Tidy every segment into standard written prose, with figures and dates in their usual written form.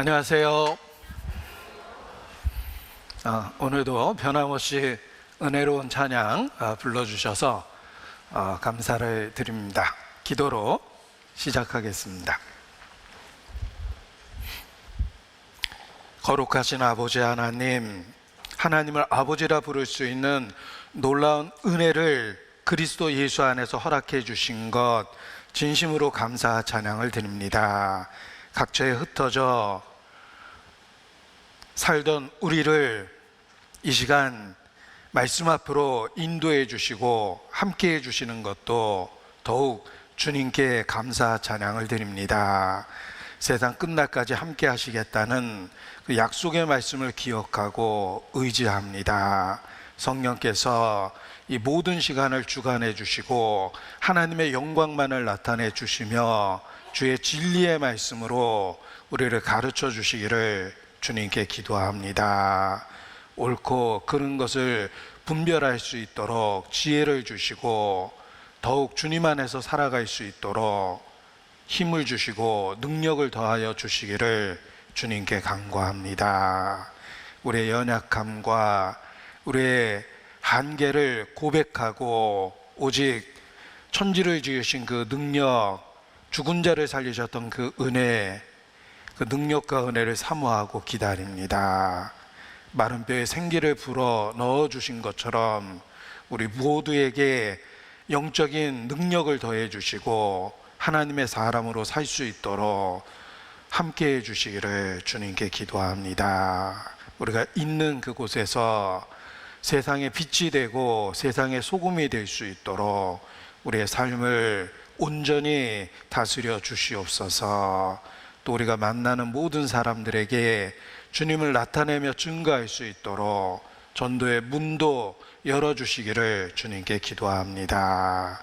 안녕하세요. 오늘도 변함없이 은혜로운 찬양 불러주셔서 감사를 드립니다. 기도로 시작하겠습니다. 거룩하신 아버지 하나님, 하나님을 아버지라 부를 수 있는 놀라운 은혜를 그리스도 예수 안에서 허락해 주신 것 진심으로 감사 찬양을 드립니다. 각처에 흩어져 살던 우리를 이 시간 말씀 앞으로 인도해 주시고 함께 해 주시는 것도 더욱 주님께 감사 찬양을 드립니다. 세상 끝날까지 함께 하시겠다는 그 약속의 말씀을 기억하고 의지합니다. 성령께서 이 모든 시간을 주관해 주시고 하나님의 영광만을 나타내 주시며 주의 진리의 말씀으로 우리를 가르쳐 주시기를 주님께 기도합니다. 옳고 그른 것을 분별할 수 있도록 지혜를 주시고 더욱 주님 안에서 살아갈 수 있도록 힘을 주시고 능력을 더하여 주시기를 주님께 간구합니다. 우리의 연약함과 우리의 한계를 고백하고 오직 천지를 지으신 그 능력, 죽은 자를 살리셨던 그 은혜, 그 능력과 은혜를 사모하고 기다립니다. 마른 뼈에 생기를 불어 넣어주신 것처럼 우리 모두에게 영적인 능력을 더해 주시고 하나님의 사람으로 살 수 있도록 함께 해 주시기를 주님께 기도합니다. 우리가 있는 그곳에서 세상의 빛이 되고 세상의 소금이 될 수 있도록 우리의 삶을 온전히 다스려 주시옵소서. 또 우리가 만나는 모든 사람들에게 주님을 나타내며 증거할 수 있도록 전도의 문도 열어주시기를 주님께 기도합니다.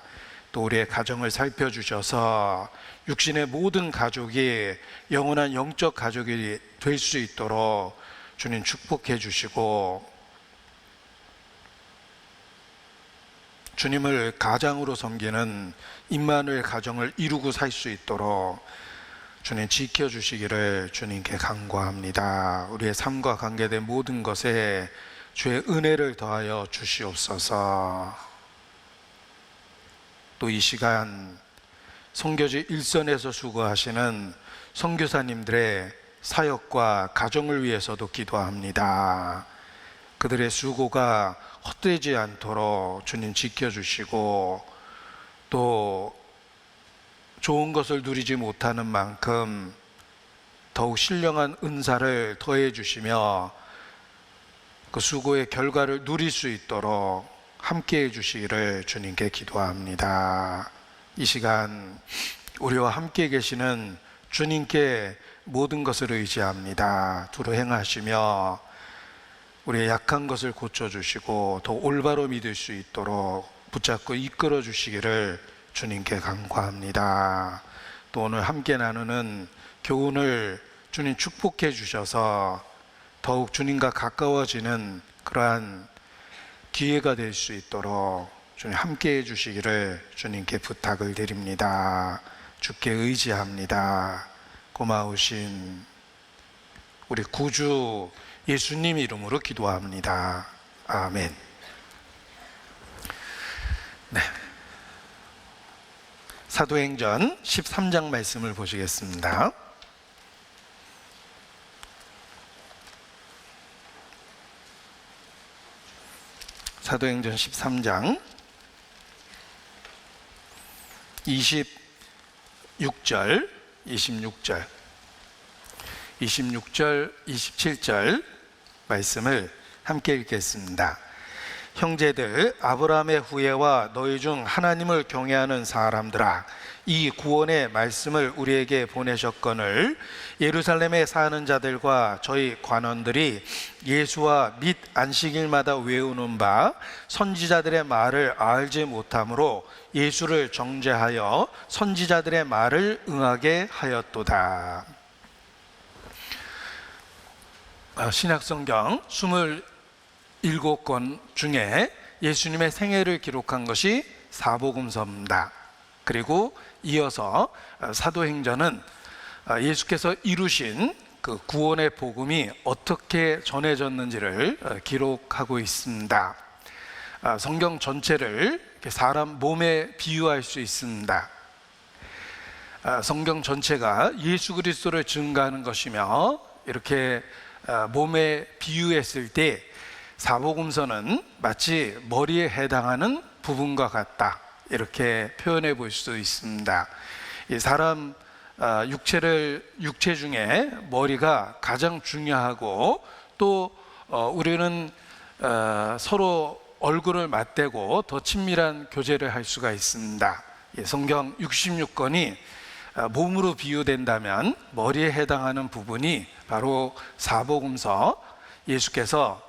또 우리의 가정을 살펴주셔서 육신의 모든 가족이 영원한 영적 가족이 될 수 있도록 주님 축복해 주시고 주님을 가장으로 섬기는 임마누엘 가정을 이루고 살 수 있도록 주님 지켜주시기를 주님께 간구합니다. 우리의 삶과 관계된 모든 것에 주의 은혜를 더하여 주시옵소서. 또 이 시간 선교지 일선에서 수고하시는 선교사님들의 사역과 가정을 위해서도 기도합니다. 그들의 수고가 헛되지 않도록 주님 지켜주시고 또 좋은 것을 누리지 못하는 만큼 더욱 신령한 은사를 더해 주시며 그 수고의 결과를 누릴 수 있도록 함께 해 주시기를 주님께 기도합니다. 이 시간 우리와 함께 계시는 주님께 모든 것을 의지합니다. 두루 행하시며 우리의 약한 것을 고쳐주시고 더 올바로 믿을 수 있도록 붙잡고 이끌어 주시기를 주님께 간구합니다. 또 오늘 함께 나누는 교훈을 주님 축복해 주셔서 더욱 주님과 가까워지는 그러한 기회가 될 수 있도록 주님 함께 해 주시기를 주님께 부탁을 드립니다. 주께 의지합니다. 고마우신 우리 구주 예수님 이름으로 기도합니다. 아멘. 네. 사도행전 13장 말씀을 보시겠습니다. 사도행전 13장 26절, 27절 말씀을 함께 읽겠습니다. 형제들, 아브라함의 후예와 너희 중 하나님을 경외하는 사람들아, 이 구원의 말씀을 우리에게 보내셨거늘 예루살렘에 사는 자들과 저희 관원들이 예수와 및 안식일마다 외우는 바 선지자들의 말을 알지 못함으로 예수를 정죄하여 선지자들의 말을 응하게 하였도다. 신약성경 27권 중에 예수님의 생애를 기록한 것이 사복음서입니다. 그리고 이어서 사도행전은 예수께서 이루신 그 구원의 복음이 어떻게 전해졌는지를 기록하고 있습니다. 성경 전체를 사람 몸에 비유할 수 있습니다. 성경 전체가 예수 그리스도를 증거하는 것이며, 이렇게 몸에 비유했을 때 사복음서는 마치 머리에 해당하는 부분과 같다, 이렇게 표현해 볼 수 있습니다. 이 사람 육체 중에 머리가 가장 중요하고, 또 우리는 서로 얼굴을 맞대고 더 친밀한 교제를 할 수가 있습니다. 성경 66권이 몸으로 비유된다면 머리에 해당하는 부분이 바로 사복음서, 예수께서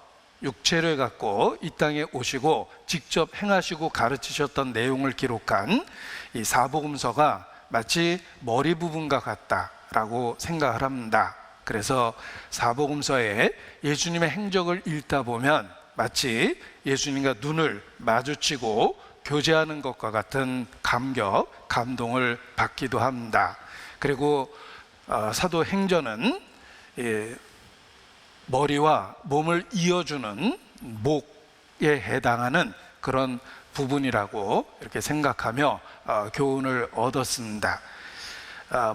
육체를 갖고 이 땅에 오시고 직접 행하시고 가르치셨던 내용을 기록한 이 사복음서가 마치 머리 부분과 같다라고 생각을 합니다. 그래서 사복음서에 예수님의 행적을 읽다 보면 마치 예수님과 눈을 마주치고 교제하는 것과 같은 감격, 감동을 받기도 합니다. 그리고 사도행전은 머리와 몸을 이어주는 목에 해당하는 그런 부분이라고 이렇게 생각하며 교훈을 얻었습니다.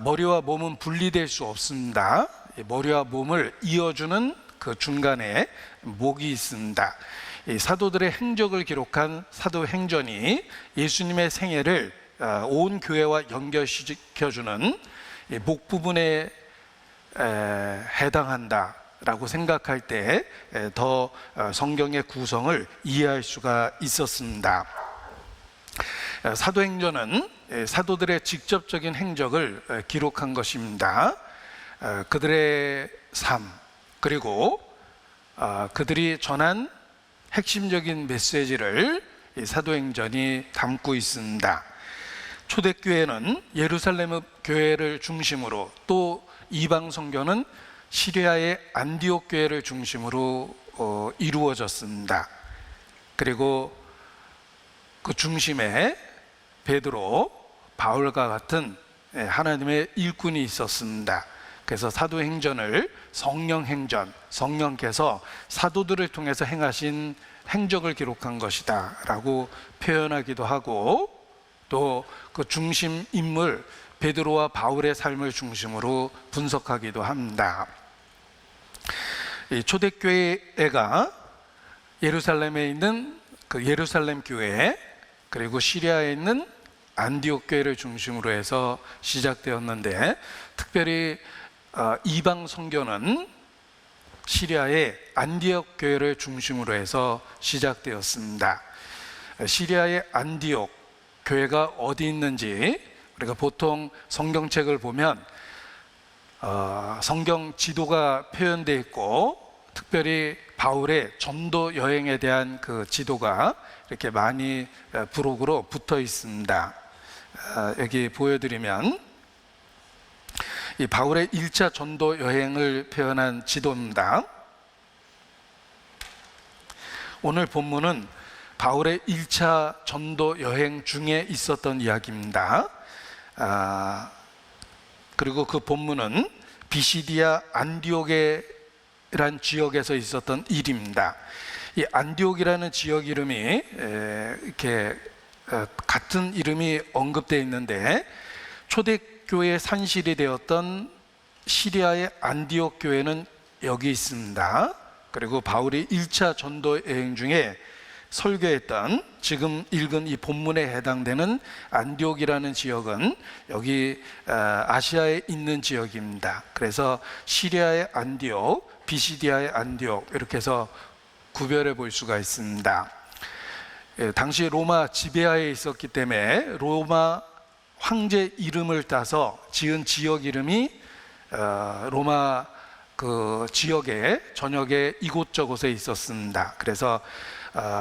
머리와 몸은 분리될 수 없습니다. 머리와 몸을 이어주는 그 중간에 목이 있습니다. 이 사도들의 행적을 기록한 사도행전이 예수님의 생애를 온 교회와 연결시켜주는 목 부분에 해당한다라고 생각할 때 더 성경의 구성을 이해할 수가 있었습니다. 사도행전은 사도들의 직접적인 행적을 기록한 것입니다. 그들의 삶, 그리고 그들이 전한 핵심적인 메시지를 사도행전이 담고 있습니다. 초대교회는 예루살렘 교회를 중심으로, 또 이방 선교는 시리아의 안디옥 교회를 중심으로 이루어졌습니다. 그리고 그 중심에 베드로, 바울과 같은 하나님의 일꾼이 있었습니다. 그래서 사도행전을 성령행전, 성령께서 사도들을 통해서 행하신 행적을 기록한 것이다 라고 표현하기도 하고, 또 그 중심 인물 베드로와 바울의 삶을 중심으로 분석하기도 합니다. 이 초대교회가 예루살렘에 있는 그 예루살렘 교회, 그리고 시리아에 있는 안디옥 교회를 중심으로 해서 시작되었는데, 특별히 이방 선교는 시리아의 안디옥 교회를 중심으로 해서 시작되었습니다. 시리아의 안디옥 교회가 어디 있는지, 우리가 보통 성경책을 보면 성경 지도가 표현되어 있고, 특별히 바울의 전도 여행에 대한 그 지도가 이렇게 많이 부록으로 붙어 있습니다. 여기 보여드리면 이 바울의 1차 전도 여행을 표현한 지도입니다. 오늘 본문은 바울의 1차 전도 여행 중에 있었던 이야기입니다. 그리고 그 본문은 비시디아 안디옥이라는 지역에서 있었던 일입니다. 이 안디옥이라는 지역 이름이 이렇게 같은 이름이 언급되어 있는데, 초대교회의 산실이 되었던 시리아의 안디옥 교회는 여기 있습니다. 그리고 바울이 1차 전도 여행 중에 설교했던, 지금 읽은 이 본문에 해당되는 안디옥이라는 지역은 여기 아시아에 있는 지역입니다. 그래서 시리아의 안디옥, 비시디아의 안디옥, 이렇게 해서 구별해 볼 수가 있습니다. 당시 로마 지배하에 있었기 때문에 로마 황제 이름을 따서 지은 지역 이름이 로마 그 지역의 전역에 이곳저곳에 있었습니다. 그래서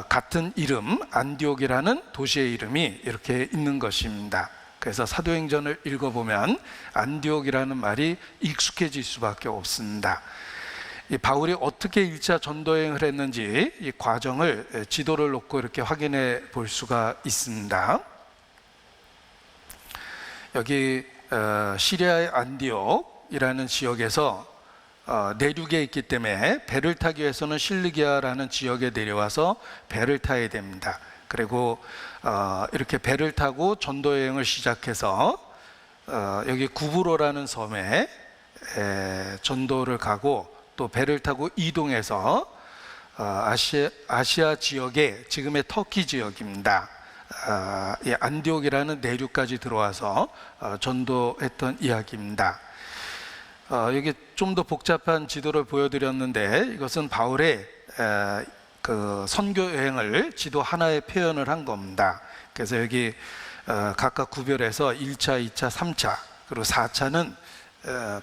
같은 이름 안디옥이라는 도시의 이름이 이렇게 있는 것입니다. 그래서 사도행전을 읽어보면 안디옥이라는 말이 익숙해질 수밖에 없습니다. 이 바울이 어떻게 1차 전도여행을 했는지 이 과정을 지도를 놓고 이렇게 확인해 볼 수가 있습니다. 여기 시리아의 안디옥이라는 지역에서 내륙에 있기 때문에 배를 타기 위해서는 실리기아라는 지역에 내려와서 배를 타야 됩니다. 그리고 이렇게 배를 타고 전도 여행을 시작해서 여기 구브로라는 섬에 전도를 가고 또 배를 타고 이동해서 아시아 지역의 지금의 터키 지역입니다. 안디옥이라는 내륙까지 들어와서 전도했던 이야기입니다. 여기 좀 더 복잡한 지도를 보여드렸는데 이것은 바울의 그 선교 여행을 지도 하나에 표현을 한 겁니다. 그래서 여기 각각 구별해서 1차, 2차, 3차 그리고 4차는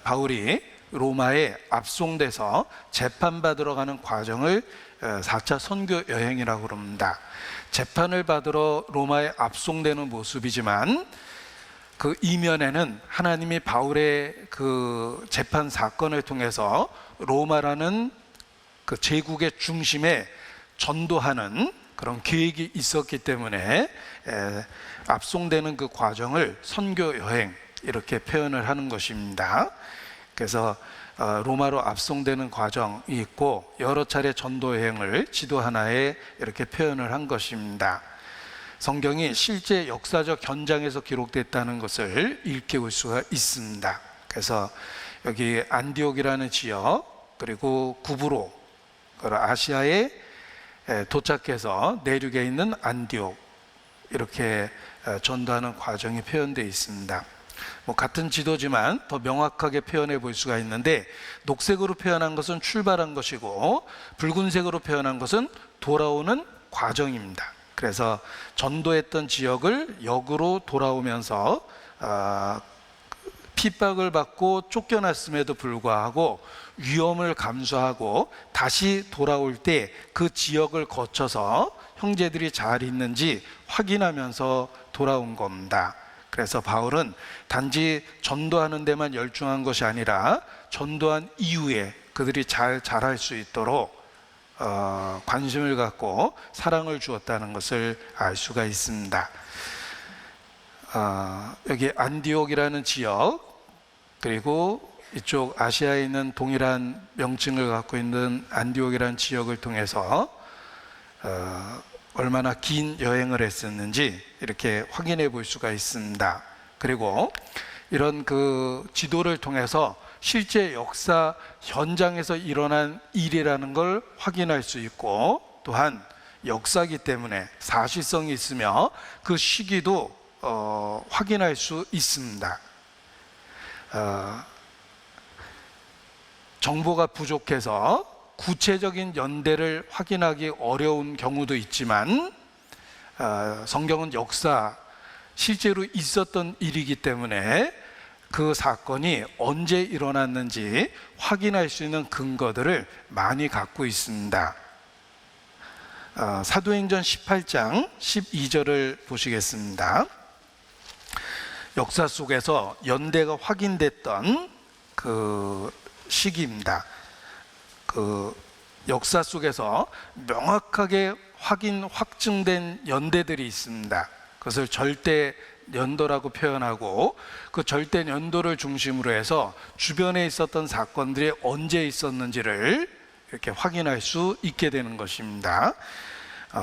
바울이 로마에 압송돼서 재판받으러 가는 과정을 4차 선교 여행이라고 그럽니다. 재판을 받으러 로마에 압송되는 모습이지만 그 이면에는 하나님이 바울의 그 재판 사건을 통해서 로마라는 그 제국의 중심에 전도하는 그런 계획이 있었기 때문에 압송되는 그 과정을 선교 여행 이렇게 표현을 하는 것입니다. 그래서 로마로 압송되는 과정이 있고 여러 차례 전도 여행을 지도 하나에 이렇게 표현을 한 것입니다. 성경이 실제 역사적 현장에서 기록됐다는 것을 일깨울 수가 있습니다. 그래서 여기 안디옥이라는 지역 그리고 구브로 아시아에 도착해서 내륙에 있는 안디옥 이렇게 전도하는 과정이 표현되어 있습니다. 같은 지도지만 더 명확하게 표현해 볼 수가 있는데 녹색으로 표현한 것은 출발한 것이고 붉은색으로 표현한 것은 돌아오는 과정입니다. 그래서 전도했던 지역을 역으로 돌아오면서 핍박을 받고 쫓겨났음에도 불구하고 위험을 감수하고 다시 돌아올 때 그 지역을 거쳐서 형제들이 잘 있는지 확인하면서 돌아온 겁니다. 그래서 바울은 단지 전도하는 데만 열중한 것이 아니라 전도한 이후에 그들이 잘 자랄 수 있도록 관심을 갖고 사랑을 주었다는 것을 알 수가 있습니다. 여기 안디옥이라는 지역 그리고 이쪽 아시아에 있는 동일한 명칭을 갖고 있는 안디옥이라는 지역을 통해서 얼마나 긴 여행을 했었는지 이렇게 확인해 볼 수가 있습니다. 그리고 이런 그 지도를 통해서 실제 역사 현장에서 일어난 일이라는 걸 확인할 수 있고 또한 역사이기 때문에 사실성이 있으며 그 시기도 확인할 수 있습니다. 정보가 부족해서 구체적인 연대를 확인하기 어려운 경우도 있지만 성경은 역사 실제로 있었던 일이기 때문에 그 사건이 언제 일어났는지 확인할 수 있는 근거들을 많이 갖고 있습니다. 사도행전 18장 12절을 보시겠습니다. 역사 속에서 연대가 확인됐던 그 시기입니다. 그 역사 속에서 명확하게 확증된 연대들이 있습니다. 그것을 절대 연도라고 표현하고 그 절대 연도를 중심으로 해서 주변에 있었던 사건들이 언제 있었는지를 이렇게 확인할 수 있게 되는 것입니다.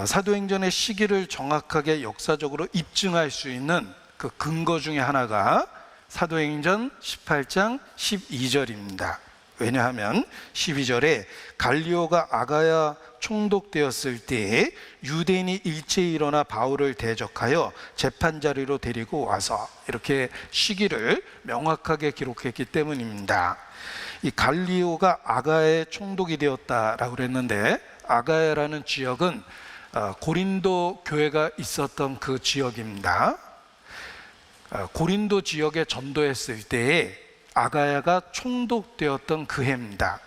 사도행전의 시기를 정확하게 역사적으로 입증할 수 있는 그 근거 중에 하나가 사도행전 18장 12절입니다. 왜냐하면 12절에 갈리오가 아가야 총독되었을 때 유대인이 일제히 일어나 바울을 대적하여 재판자리로 데리고 와서 이렇게 시기를 명확하게 기록했기 때문입니다. 이 갈리오가 아가야의 총독이 되었다라고 그랬는데 아가야라는 지역은 고린도 교회가 있었던 그 지역입니다. 고린도 지역에 전도했을 때에 아가야가 총독되었던 그 해입니다.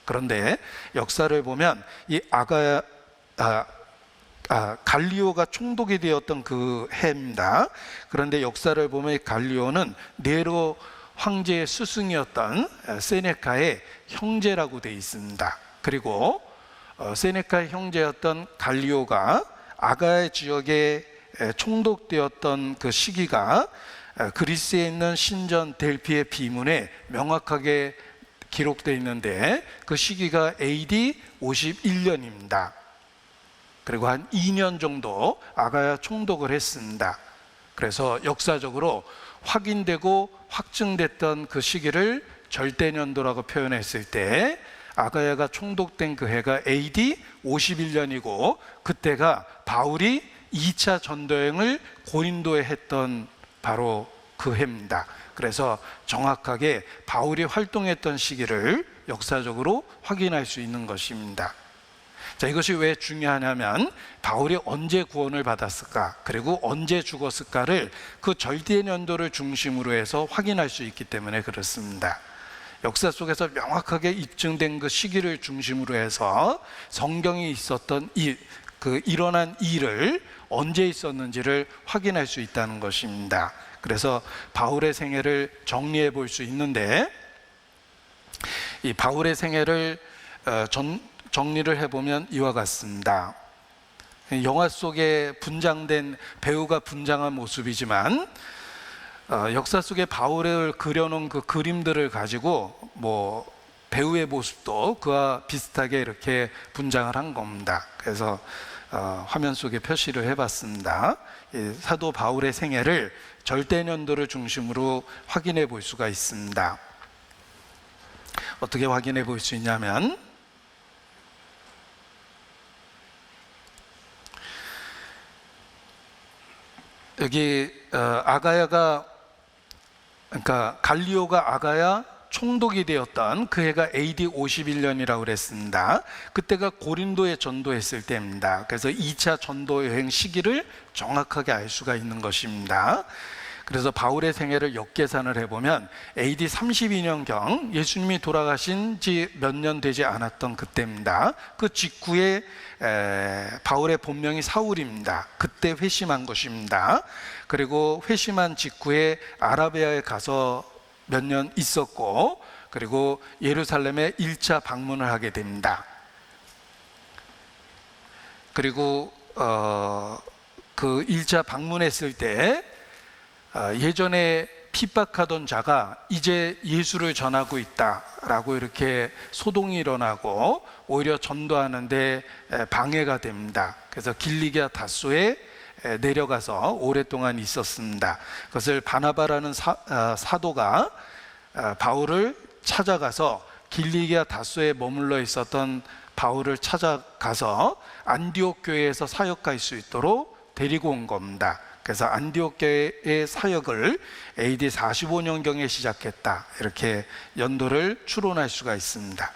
그런데 역사를 보면 이 갈리오가 총독이 되었던 그 해입니다. 그런데 역사를 보면 이 갈리오는 네로 황제의 스승이었던 세네카의 형제라고 되어 있습니다. 그리고 세네카의 형제였던 갈리오가 아가야 지역에 총독되었던 그 시기가 그리스에 있는 신전 델피의 비문에 명확하게 기록되어 있는데 그 시기가 AD 51년입니다. 그리고 한 2년 정도 아가야 총독을 했습니다. 그래서 역사적으로 확인되고 확증됐던 그 시기를 절대년도라고 표현했을 때 아가야가 총독된 그 해가 AD 51년이고 그때가 바울이 2차 전도여행을 고린도에 했던 바로 그 해입니다. 그래서 정확하게 바울이 활동했던 시기를 역사적으로 확인할 수 있는 것입니다. 자, 이것이 왜 중요하냐면 바울이 언제 구원을 받았을까 그리고 언제 죽었을까를 그 절대년도를 중심으로 해서 확인할 수 있기 때문에 그렇습니다. 역사 속에서 명확하게 입증된 그 시기를 중심으로 해서 성경이 있었던 일어난 일을 언제 있었는지를 확인할 수 있다는 것입니다. 그래서 바울의 생애를 정리해 볼 수 있는데 이 바울의 생애를 정리를 해보면 이와 같습니다. 영화 속에 분장된 배우가 분장한 모습이지만 역사 속에 바울을 그려놓은 그 그림들을 가지고 배우의 모습도 그와 비슷하게 이렇게 분장을 한 겁니다. 그래서 화면 속에 표시를 해봤습니다. 사도 바울의 생애를 절대년도를 중심으로 확인해 볼 수가 있습니다. 어떻게 확인해 볼 수 있냐면 여기 아가야가 그러니까 갈리오가 아가야 총독이 되었던 그 해가 AD 51년이라고 그랬습니다. 그때가 고린도에 전도했을 때입니다. 그래서 2차 전도 여행 시기를 정확하게 알 수가 있는 것입니다. 그래서 바울의 생애를 역계산을 해보면 AD 32년경 예수님이 돌아가신 지 몇 년 되지 않았던 그때입니다. 그 직후에 바울의 본명이 사울입니다. 그때 회심한 것입니다. 그리고 회심한 직후에 아라비아에 가서 몇 년 있었고 그리고 예루살렘에 1차 방문을 하게 됩니다. 그리고 그 1차 방문했을 때 예전에 핍박하던 자가 이제 예수를 전하고 있다라고 이렇게 소동이 일어나고 오히려 전도하는데 방해가 됩니다. 그래서 길리기아 다소에 내려가서 오랫동안 있었습니다. 그것을 바나바라는 사도가 바울을 찾아가서 길리기아 다소에 머물러 있었던 바울을 찾아가서 안디옥 교회에서 사역할 수 있도록 데리고 온 겁니다. 그래서 안디옥 교회의 사역을 AD 45년경에 시작했다, 이렇게 연도를 추론할 수가 있습니다.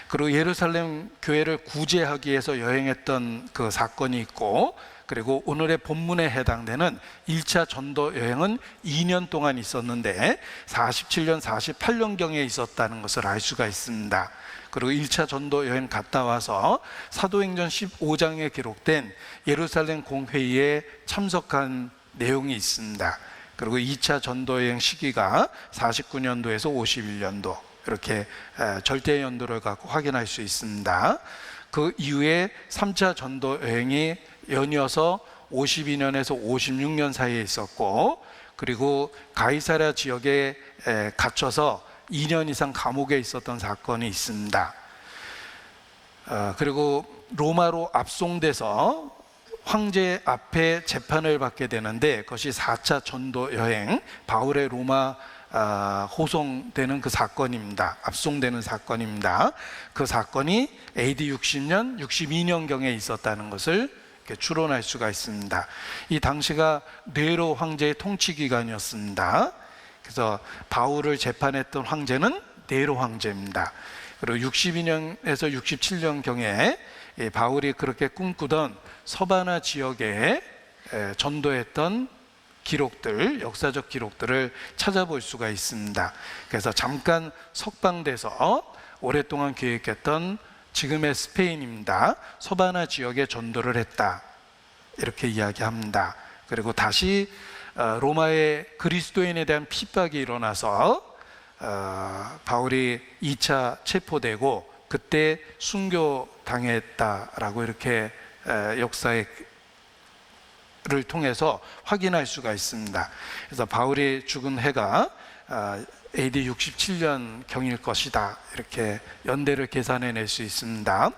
그리고 예루살렘 교회를 구제하기 위해서 여행했던 그 사건이 있고, 그리고 오늘의 본문에 해당되는 1차 전도 여행은 2년 동안 있었는데 47년, 48년경에 있었다는 것을 알 수가 있습니다. 그리고 1차 전도 여행 갔다 와서 사도행전 15장에 기록된 예루살렘 공회의에 참석한 내용이 있습니다. 그리고 2차 전도 여행 시기가 49년도에서 51년도, 이렇게 절대 연도를 갖고 확인할 수 있습니다. 그 이후에 3차 전도 여행이 연이어서 52년에서 56년 사이에 있었고, 그리고 가이사랴 지역에 갇혀서 2년 이상 감옥에 있었던 사건이 있습니다. 그리고 로마로 압송돼서 황제 앞에 재판을 받게 되는데, 그것이 4차 전도 여행, 바울의 로마 호송되는 그 사건입니다. 압송되는 사건입니다. 그 사건이 AD 60년, 62년경에 있었다는 것을 이렇게 추론할 수가 있습니다. 이 당시가 네로 황제의 통치 기간이었습니다. 그래서 바울을 재판했던 황제는 네로 황제입니다. 그리고 62년에서 67년경에 바울이 그렇게 꿈꾸던 서바나 지역에 전도했던 기록들, 역사적 기록들을 찾아볼 수가 있습니다. 그래서 잠깐 석방돼서 오랫동안 계획했던 지금의 스페인입니다. 서바나 지역에 전도를 했다, 이렇게 이야기합니다. 그리고 다시 로마의 그리스도인에 대한 핍박이 일어나서 바울이 2차 체포되고 그때 순교당했다라고 이렇게 역사를 통해서 확인할 수가 있습니다. 그래서 바울이 죽은 해가 AD 67년 경일 것이다. 이렇게 연대를 계산해낼 수 있습니다.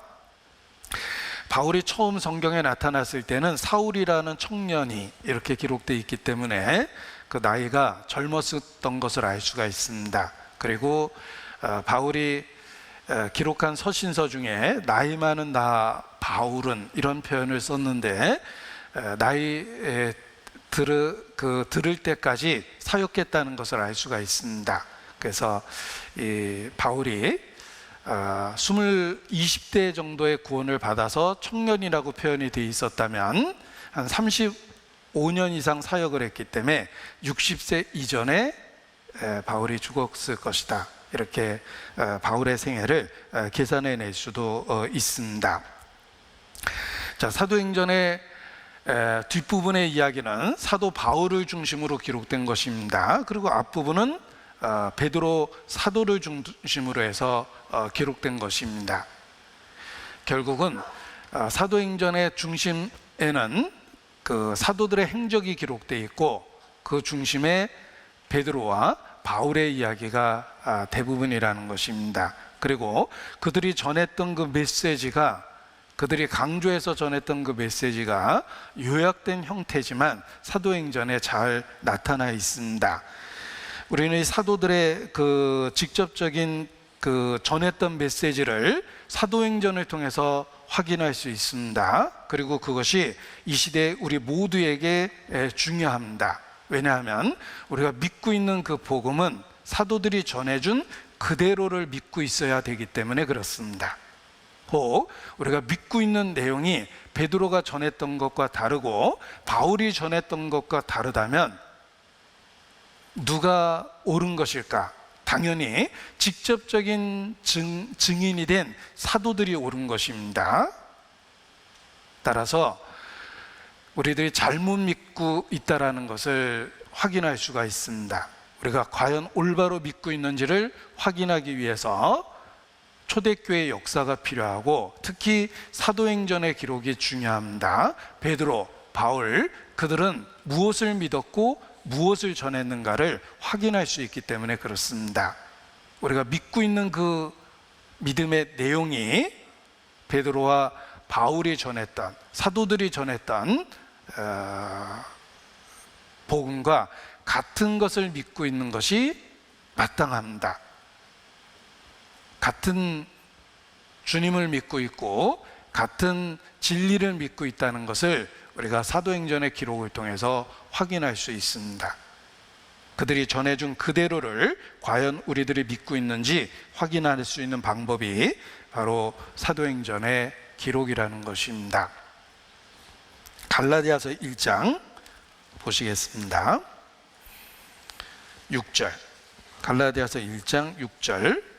바울이 처음 성경에 나타났을 때는 사울이라는 청년이 이렇게 기록되어 있기 때문에 그 나이가 젊었던 것을 알 수가 있습니다. 그리고 바울이 기록한 서신서 중에 나이 많은 나 바울은 이런 표현을 썼는데 나이 들을 때까지 사역했다는 것을 알 수가 있습니다. 그래서 이 바울이 20대 정도의 구원을 받아서 청년이라고 표현이 되어 있었다면 한 35년 이상 사역을 했기 때문에 60세 이전에 바울이 죽었을 것이다. 이렇게 바울의 생애를 계산해낼 수도 있습니다. 자, 사도행전의 뒷부분의 이야기는 사도 바울을 중심으로 기록된 것입니다. 그리고 앞부분은 베드로 사도를 중심으로 해서 기록된 것입니다. 결국은 사도행전의 중심에는 그 사도들의 행적이 기록되어 있고 그 중심에 베드로와 바울의 이야기가 대부분이라는 것입니다. 그리고 그들이 전했던 그 메시지가, 그들이 강조해서 전했던 그 메시지가 요약된 형태지만 사도행전에 잘 나타나 있습니다. 우리는 이 사도들의 그 직접적인 그 전했던 메시지를 사도행전을 통해서 확인할 수 있습니다. 그리고 그것이 이 시대에 우리 모두에게 중요합니다. 왜냐하면 우리가 믿고 있는 그 복음은 사도들이 전해준 그대로를 믿고 있어야 되기 때문에 그렇습니다. 혹 우리가 믿고 있는 내용이 베드로가 전했던 것과 다르고 바울이 전했던 것과 다르다면 누가 옳은 것일까? 당연히 직접적인 증인이 된 사도들이 옳은 것입니다. 따라서 우리들이 잘못 믿고 있다는 것을 확인할 수가 있습니다. 우리가 과연 올바로 믿고 있는지를 확인하기 위해서 초대교회의 역사가 필요하고 특히 사도행전의 기록이 중요합니다. 베드로, 바울, 그들은 무엇을 믿었고 무엇을 전했는가를 확인할 수 있기 때문에 그렇습니다. 우리가 믿고 있는 그 믿음의 내용이 베드로와 바울이 전했던, 사도들이 전했던 복음과 같은 것을 믿고 있는 것이 마땅합니다. 같은 주님을 믿고 있고 같은 진리를 믿고 있다는 것을 우리가 사도행전의 기록을 통해서 확인할 수 있습니다. 그들이 전해준 그대로를 과연 우리들이 믿고 있는지 확인할 수 있는 방법이 바로 사도행전의 기록이라는 것입니다. 갈라디아서 1장 보시겠습니다. 6절, 갈라디아서 1장 6절.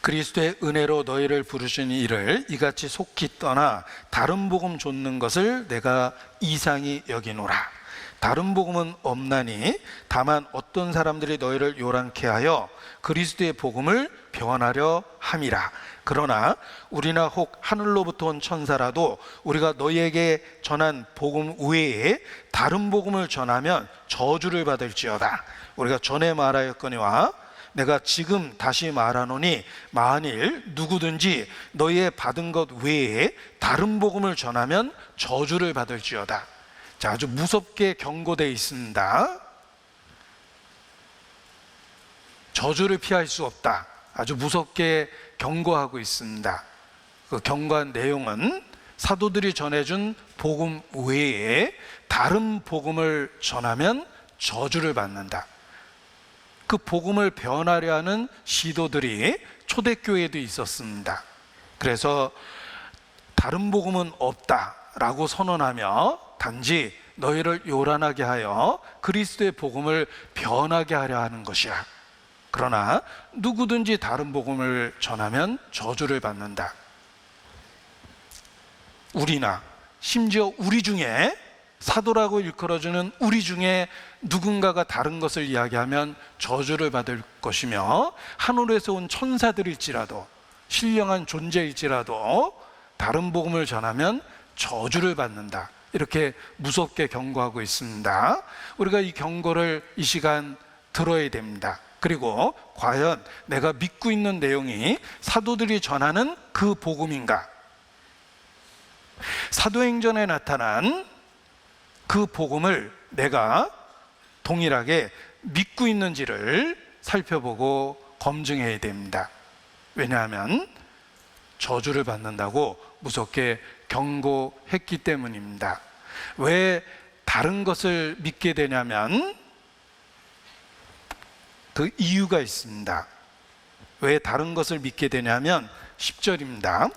그리스도의 은혜로 너희를 부르신 이를 이같이 속히 떠나 다른 복음 좇는 것을 내가 이상히 여기노라. 다른 복음은 없나니 다만 어떤 사람들이 너희를 요란케 하여 그리스도의 복음을 변하려 함이라. 그러나 우리나 혹 하늘로부터 온 천사라도 우리가 너희에게 전한 복음 외에 다른 복음을 전하면 저주를 받을지어다. 우리가 전에 말하였거니와 내가 지금 다시 말하노니 만일 누구든지 너희의 받은 것 외에 다른 복음을 전하면 저주를 받을지어다. 자, 아주 무섭게 경고되어 있습니다. 저주를 피할 수 없다. 아주 무섭게 경고하고 있습니다. 그 경고한 내용은 사도들이 전해준 복음 외에 다른 복음을 전하면 저주를 받는다. 그 복음을 변하려 하는 시도들이 초대교회에도 있었습니다. 그래서 다른 복음은 없다라고 선언하며 단지 너희를 요란하게 하여 그리스도의 복음을 변하게 하려 하는 것이야. 그러나 누구든지 다른 복음을 전하면 저주를 받는다. 우리나 심지어 우리 중에 사도라고 일컬어주는 우리 중에 누군가가 다른 것을 이야기하면 저주를 받을 것이며 하늘에서 온 천사들일지라도 신령한 존재일지라도 다른 복음을 전하면 저주를 받는다. 이렇게 무섭게 경고하고 있습니다. 우리가 이 경고를 이 시간 들어야 됩니다. 그리고 과연 내가 믿고 있는 내용이 사도들이 전하는 그 복음인가? 사도행전에 나타난 그 복음을 내가 동일하게 믿고 있는지를 살펴보고 검증해야 됩니다. 왜냐하면 저주를 받는다고 무섭게 경고했기 때문입니다. 왜 다른 것을 믿게 되냐면 그 이유가 있습니다. 왜 다른 것을 믿게 되냐면 10절입니다.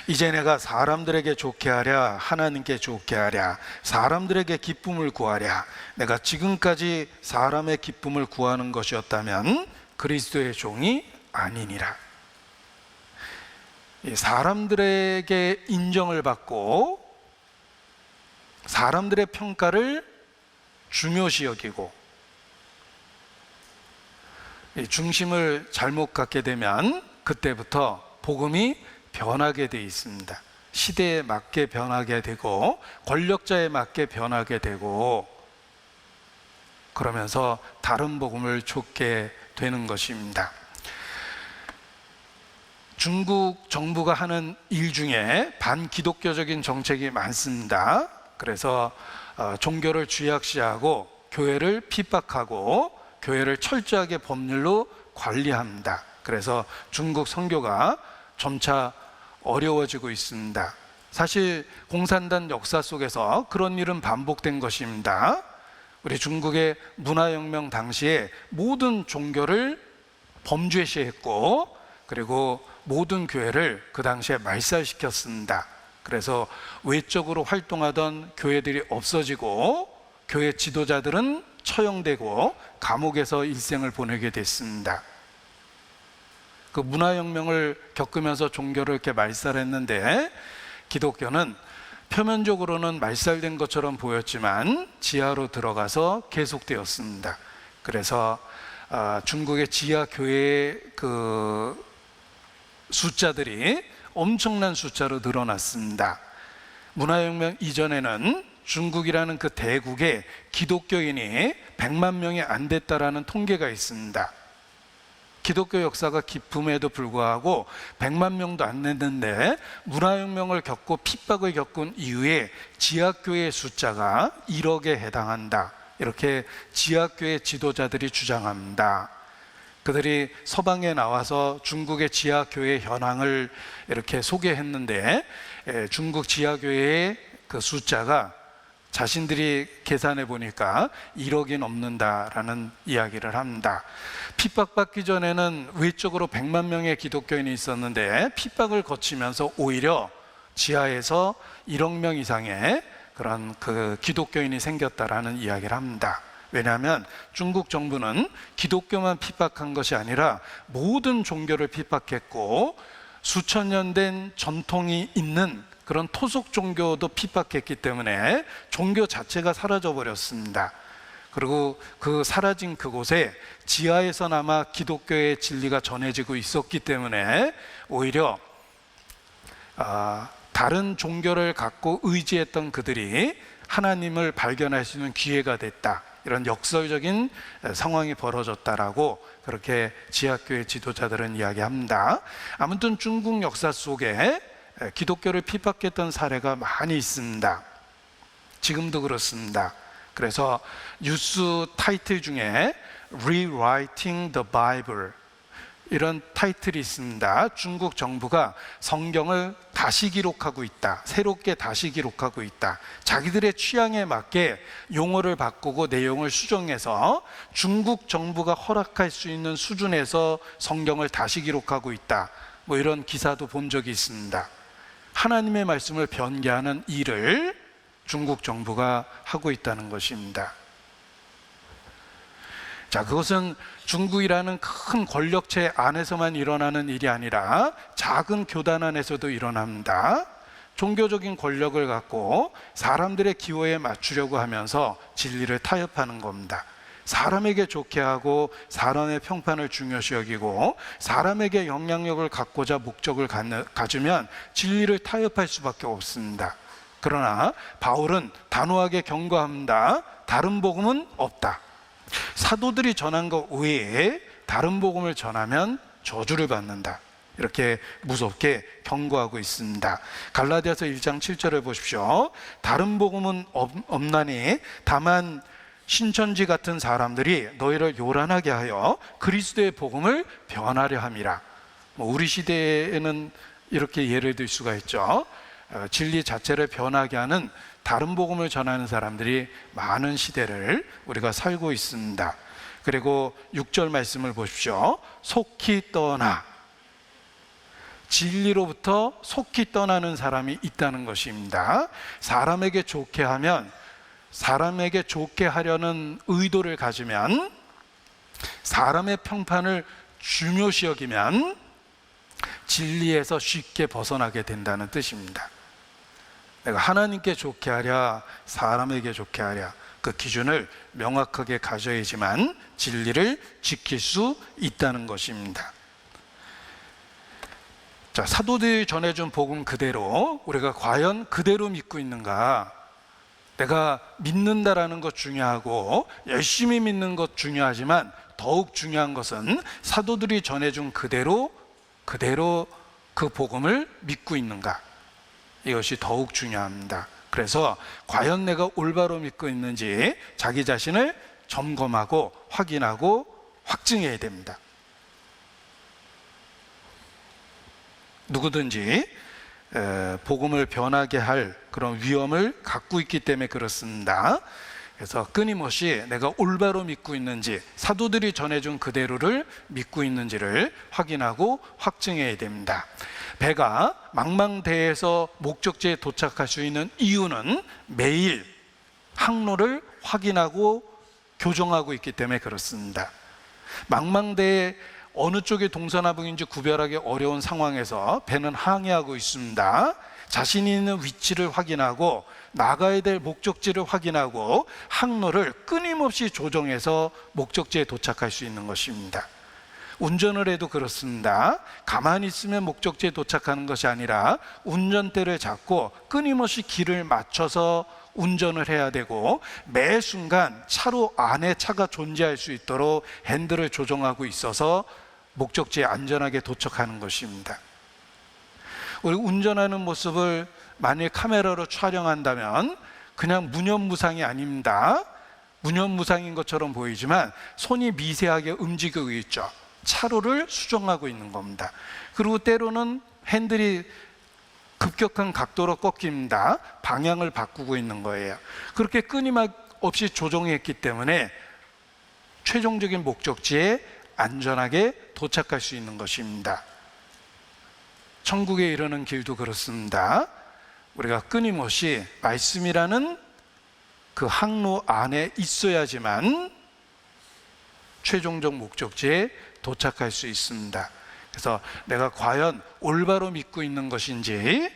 이제 내가 사람들에게 좋게 하랴 하나님께 좋게 하랴 사람들에게 기쁨을 구하랴 내가 지금까지 사람의 기쁨을 구하는 것이었다면 그리스도의 종이 아니니라. 사람들에게 인정을 받고 사람들의 평가를 중요시 여기고 중심을 잘못 갖게 되면 그때부터 복음이 변하게 되어 있습니다. 시대에 맞게 변하게 되고 권력자에 맞게 변하게 되고 그러면서 다른 복음을 쫓게 되는 것입니다. 중국 정부가 하는 일 중에 반기독교적인 정책이 많습니다. 그래서 종교를 쥐약시하고 교회를 핍박하고 교회를 철저하게 법률로 관리합니다. 그래서 중국 선교가 점차 어려워지고 있습니다. 사실 공산당 역사 속에서 그런 일은 반복된 것입니다. 우리 중국의 문화혁명 당시에 모든 종교를 범죄시했고 그리고 모든 교회를 그 당시에 말살시켰습니다. 그래서 외적으로 활동하던 교회들이 없어지고 교회 지도자들은 처형되고 감옥에서 일생을 보내게 됐습니다. 그 문화혁명을 겪으면서 종교를 이렇게 말살했는데 기독교는 표면적으로는 말살된 것처럼 보였지만 지하로 들어가서 계속되었습니다. 그래서 중국의 지하 교회의 그 숫자들이 엄청난 숫자로 늘어났습니다. 문화혁명 이전에는 중국이라는 그 대국에 기독교인이 100만 명이 안 됐다라는 통계가 있습니다. 기독교 역사가 깊음에도 불구하고 100만 명도 안 됐는데 문화혁명을 겪고 핍박을 겪은 이후에 지하교회 숫자가 1억에 해당한다. 이렇게 지하교회 지도자들이 주장합니다. 그들이 서방에 나와서 중국의 지하교회 현황을 이렇게 소개했는데 중국 지하교회의 그 숫자가 자신들이 계산해 보니까 1억이 넘는다라는 이야기를 합니다. 핍박받기 전에는 외적으로 100만 명의 기독교인이 있었는데 핍박을 거치면서 오히려 지하에서 1억 명 이상의 그런 그 기독교인이 생겼다라는 이야기를 합니다. 왜냐하면 중국 정부는 기독교만 핍박한 것이 아니라 모든 종교를 핍박했고 수천 년 된 전통이 있는 그런 토속 종교도 핍박했기 때문에 종교 자체가 사라져 버렸습니다. 그리고 그 사라진 그곳에 지하에서나마 기독교의 진리가 전해지고 있었기 때문에 오히려 다른 종교를 갖고 의지했던 그들이 하나님을 발견할 수 있는 기회가 됐다. 이런 역설적인 상황이 벌어졌다라고 그렇게 지하교회 지도자들은 이야기합니다. 아무튼 중국 역사 속에 기독교를 핍박했던 사례가 많이 있습니다. 지금도 그렇습니다. 그래서 뉴스 타이틀 중에 Rewriting the Bible 이런 타이틀이 있습니다. 중국 정부가 성경을 다시 기록하고 있다. 새롭게 다시 기록하고 있다. 자기들의 취향에 맞게 용어를 바꾸고 내용을 수정해서 중국 정부가 허락할 수 있는 수준에서 성경을 다시 기록하고 있다. 뭐 이런 기사도 본 적이 있습니다. 하나님의 말씀을 변개하는 일을 중국 정부가 하고 있다는 것입니다. 자, 그것은 중국이라는 큰 권력체 안에서만 일어나는 일이 아니라 작은 교단 안에서도 일어납니다. 종교적인 권력을 갖고 사람들의 기호에 맞추려고 하면서 진리를 타협하는 겁니다. 사람에게 좋게 하고 사람의 평판을 중요시 여기고 사람에게 영향력을 갖고자 목적을 가지면 진리를 타협할 수밖에 없습니다. 그러나 바울은 단호하게 경고합니다. 다른 복음은 없다. 사도들이 전한 것 외에 다른 복음을 전하면 저주를 받는다. 이렇게 무섭게 경고하고 있습니다. 갈라디아서 1장 7절을 보십시오. 다른 복음은 없나니 다만 신천지 같은 사람들이 너희를 요란하게 하여 그리스도의 복음을 변하려 함이라. 우리 시대에는 이렇게 예를 들 수가 있죠. 진리 자체를 변하게 하는 다른 복음을 전하는 사람들이 많은 시대를 우리가 살고 있습니다. 그리고 6절 말씀을 보십시오. 속히 떠나, 진리로부터 속히 떠나는 사람이 있다는 것입니다. 사람에게 좋게 하면, 사람에게 좋게 하려는 의도를 가지면, 사람의 평판을 중요시 여기면 진리에서 쉽게 벗어나게 된다는 뜻입니다. 내가 하나님께 좋게 하랴, 사람에게 좋게 하랴, 그 기준을 명확하게 가져야지만 진리를 지킬 수 있다는 것입니다. 자, 사도들이 전해준 복음 그대로 우리가 과연 그대로 믿고 있는가? 내가 믿는다라는 것 중요하고 열심히 믿는 것 중요하지만 더욱 중요한 것은 사도들이 전해준 그대로 그 복음을 믿고 있는가? 이것이 더욱 중요합니다. 그래서 과연 내가 올바로 믿고 있는지 자기 자신을 점검하고 확인하고 확증해야 됩니다. 누구든지 복음을 변하게 할 그런 위험을 갖고 있기 때문에 그렇습니다. 그래서 끊임없이 내가 올바로 믿고 있는지, 사도들이 전해준 그대로를 믿고 있는지를 확인하고 확증해야 됩니다. 배가 망망대해에서 목적지에 도착할 수 있는 이유는 매일 항로를 확인하고 교정하고 있기 때문에 그렇습니다. 망망대해 어느 쪽이 동서남북인지 구별하기 어려운 상황에서 배는 항해하고 있습니다. 자신이 있는 위치를 확인하고 나가야 될 목적지를 확인하고 항로를 끊임없이 조정해서 목적지에 도착할 수 있는 것입니다. 운전을 해도 그렇습니다. 가만히 있으면 목적지에 도착하는 것이 아니라 운전대를 잡고 끊임없이 길을 맞춰서 운전을 해야 되고 매 순간 차로 안에 차가 존재할 수 있도록 핸들을 조정하고 있어서 목적지에 안전하게 도착하는 것입니다. 우리 운전하는 모습을 만일 카메라로 촬영한다면 그냥 무념무상이 아닙니다. 무념무상인 것처럼 보이지만 손이 미세하게 움직이고 있죠. 차로를 수정하고 있는 겁니다. 그리고 때로는 핸들이 급격한 각도로 꺾입니다. 방향을 바꾸고 있는 거예요. 그렇게 끊임없이 조정했기 때문에 최종적인 목적지에 안전하게 도착할 수 있는 것입니다. 천국에 이르는 길도 그렇습니다. 우리가 끊임없이 말씀이라는 그 항로 안에 있어야지만 최종적 목적지에 도착할 수 있습니다. 그래서 내가 과연 올바로 믿고 있는 것인지,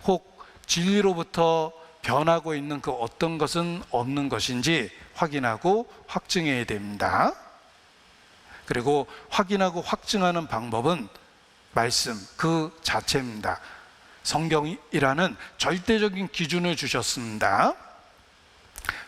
혹 진리로부터 변하고 있는 그 어떤 것은 없는 것인지 확인하고 확증해야 됩니다. 그리고 확인하고 확증하는 방법은 말씀 그 자체입니다. 성경이라는 절대적인 기준을 주셨습니다.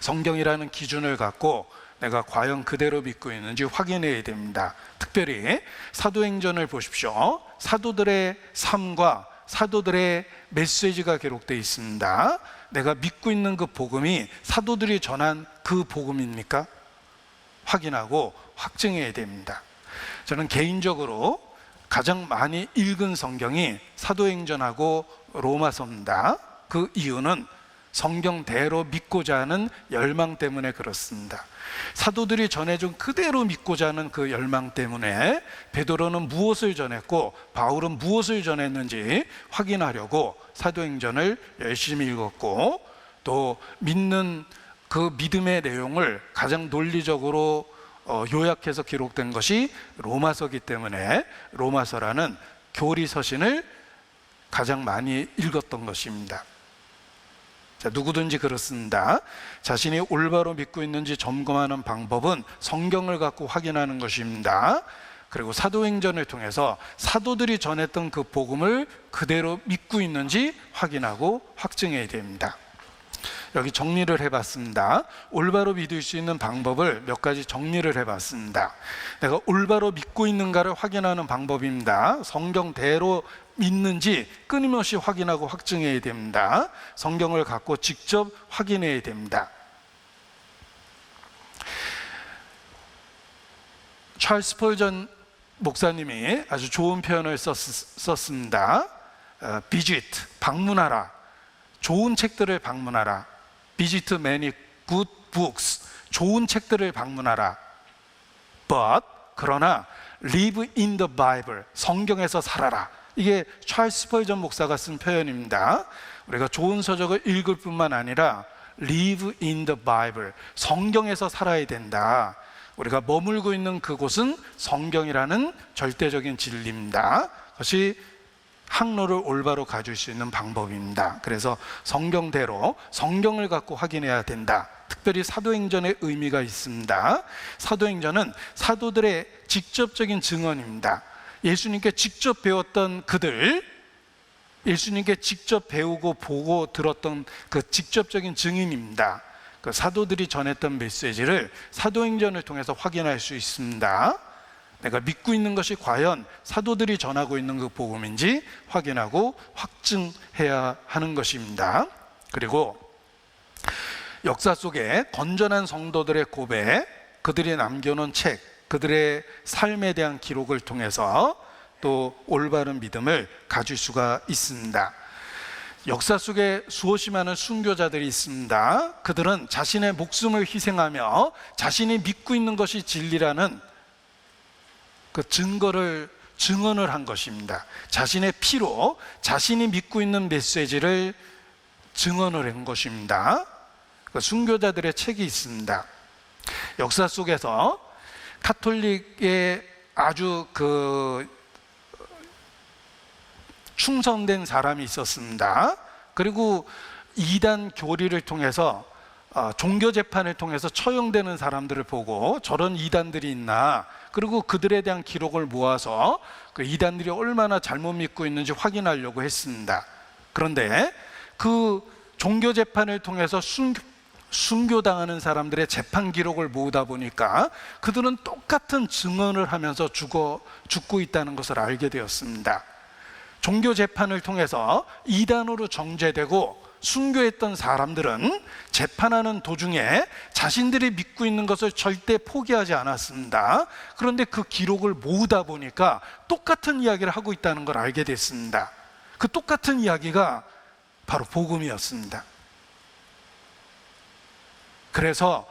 성경이라는 기준을 갖고 내가 과연 그대로 믿고 있는지 확인해야 됩니다. 특별히 사도행전을 보십시오. 사도들의 삶과 사도들의 메시지가 기록되어 있습니다. 내가 믿고 있는 그 복음이 사도들이 전한 그 복음입니까? 확인하고 확증해야 됩니다. 저는 개인적으로 가장 많이 읽은 성경이 사도행전하고 로마서입니다. 그 이유는 성경대로 믿고자 하는 열망 때문에 그렇습니다. 사도들이 전해준 그대로 믿고자 하는 그 열망 때문에 베드로는 무엇을 전했고 바울은 무엇을 전했는지 확인하려고 사도행전을 열심히 읽었고, 또 믿는 그 믿음의 내용을 가장 논리적으로 요약해서 기록된 것이 로마서이기 때문에 로마서라는 교리서신을 가장 많이 읽었던 것입니다. 자, 누구든지 그렇습니다. 자신이 올바로 믿고 있는지 점검하는 방법은 성경을 갖고 확인하는 것입니다. 그리고 사도행전을 통해서 사도들이 전했던 그 복음을 그대로 믿고 있는지 확인하고 확증해야 됩니다. 여기 정리를 해봤습니다. 올바로 믿을 수 있는 방법을 몇 가지 정리를 해봤습니다. 내가 올바로 믿고 있는가를 확인하는 방법입니다. 성경대로 믿는지 끊임없이 확인하고 확증해야 됩니다. 성경을 갖고 직접 확인해야 됩니다. 찰스 스펄전 목사님이 아주 좋은 표현을 썼습니다. visit, 방문하라. 좋은 책들을 방문하라. visit many good books. 좋은 책들을 방문하라. but, 그러나 live in the Bible. 성경에서 살아라. 이게 찰스 스펄전 목사가 쓴 표현입니다. 우리가 좋은 서적을 읽을 뿐만 아니라 live in the Bible. 성경에서 살아야 된다. 우리가 머물고 있는 그곳은 성경이라는 절대적인 진리입니다. 그것이 항로를 올바로 가질 수 있는 방법입니다. 그래서 성경대로 성경을 갖고 확인해야 된다. 특별히 사도행전의 의미가 있습니다. 사도행전은 사도들의 직접적인 증언입니다. 예수님께 직접 배웠던 그들, 예수님께 직접 배우고 보고 들었던 그 직접적인 증인입니다. 그 사도들이 전했던 메시지를 사도행전을 통해서 확인할 수 있습니다. 내가 믿고 있는 것이 과연 사도들이 전하고 있는 그 복음인지 확인하고 확증해야 하는 것입니다. 그리고 역사 속에 건전한 성도들의 고백, 그들이 남겨놓은 책, 그들의 삶에 대한 기록을 통해서 또 올바른 믿음을 가질 수가 있습니다. 역사 속에 수없이 많은 순교자들이 있습니다. 그들은 자신의 목숨을 희생하며 자신이 믿고 있는 것이 진리라는 그 증언을 한 것입니다. 자신의 피로 자신이 믿고 있는 메시지를 증언을 한 것입니다. 그 순교자들의 책이 있습니다. 역사 속에서 가톨릭의 아주 충성된 사람이 있었습니다. 그리고 이단 교리를 통해서 종교 재판을 통해서 처형되는 사람들을 보고 저런 이단들이 있나, 그리고 그들에 대한 기록을 모아서 그 이단들이 얼마나 잘못 믿고 있는지 확인하려고 했습니다. 그런데 그 종교 재판을 통해서 순교당하는 사람들의 재판 기록을 모으다 보니까 그들은 똑같은 증언을 하면서 죽고 있다는 것을 알게 되었습니다. 종교 재판을 통해서 이단으로 정죄되고 순교했던 사람들은 재판하는 도중에 자신들이 믿고 있는 것을 절대 포기하지 않았습니다. 그런데 그 기록을 모으다 보니까 똑같은 이야기를 하고 있다는 걸 알게 됐습니다. 그 똑같은 이야기가 바로 복음이었습니다. 그래서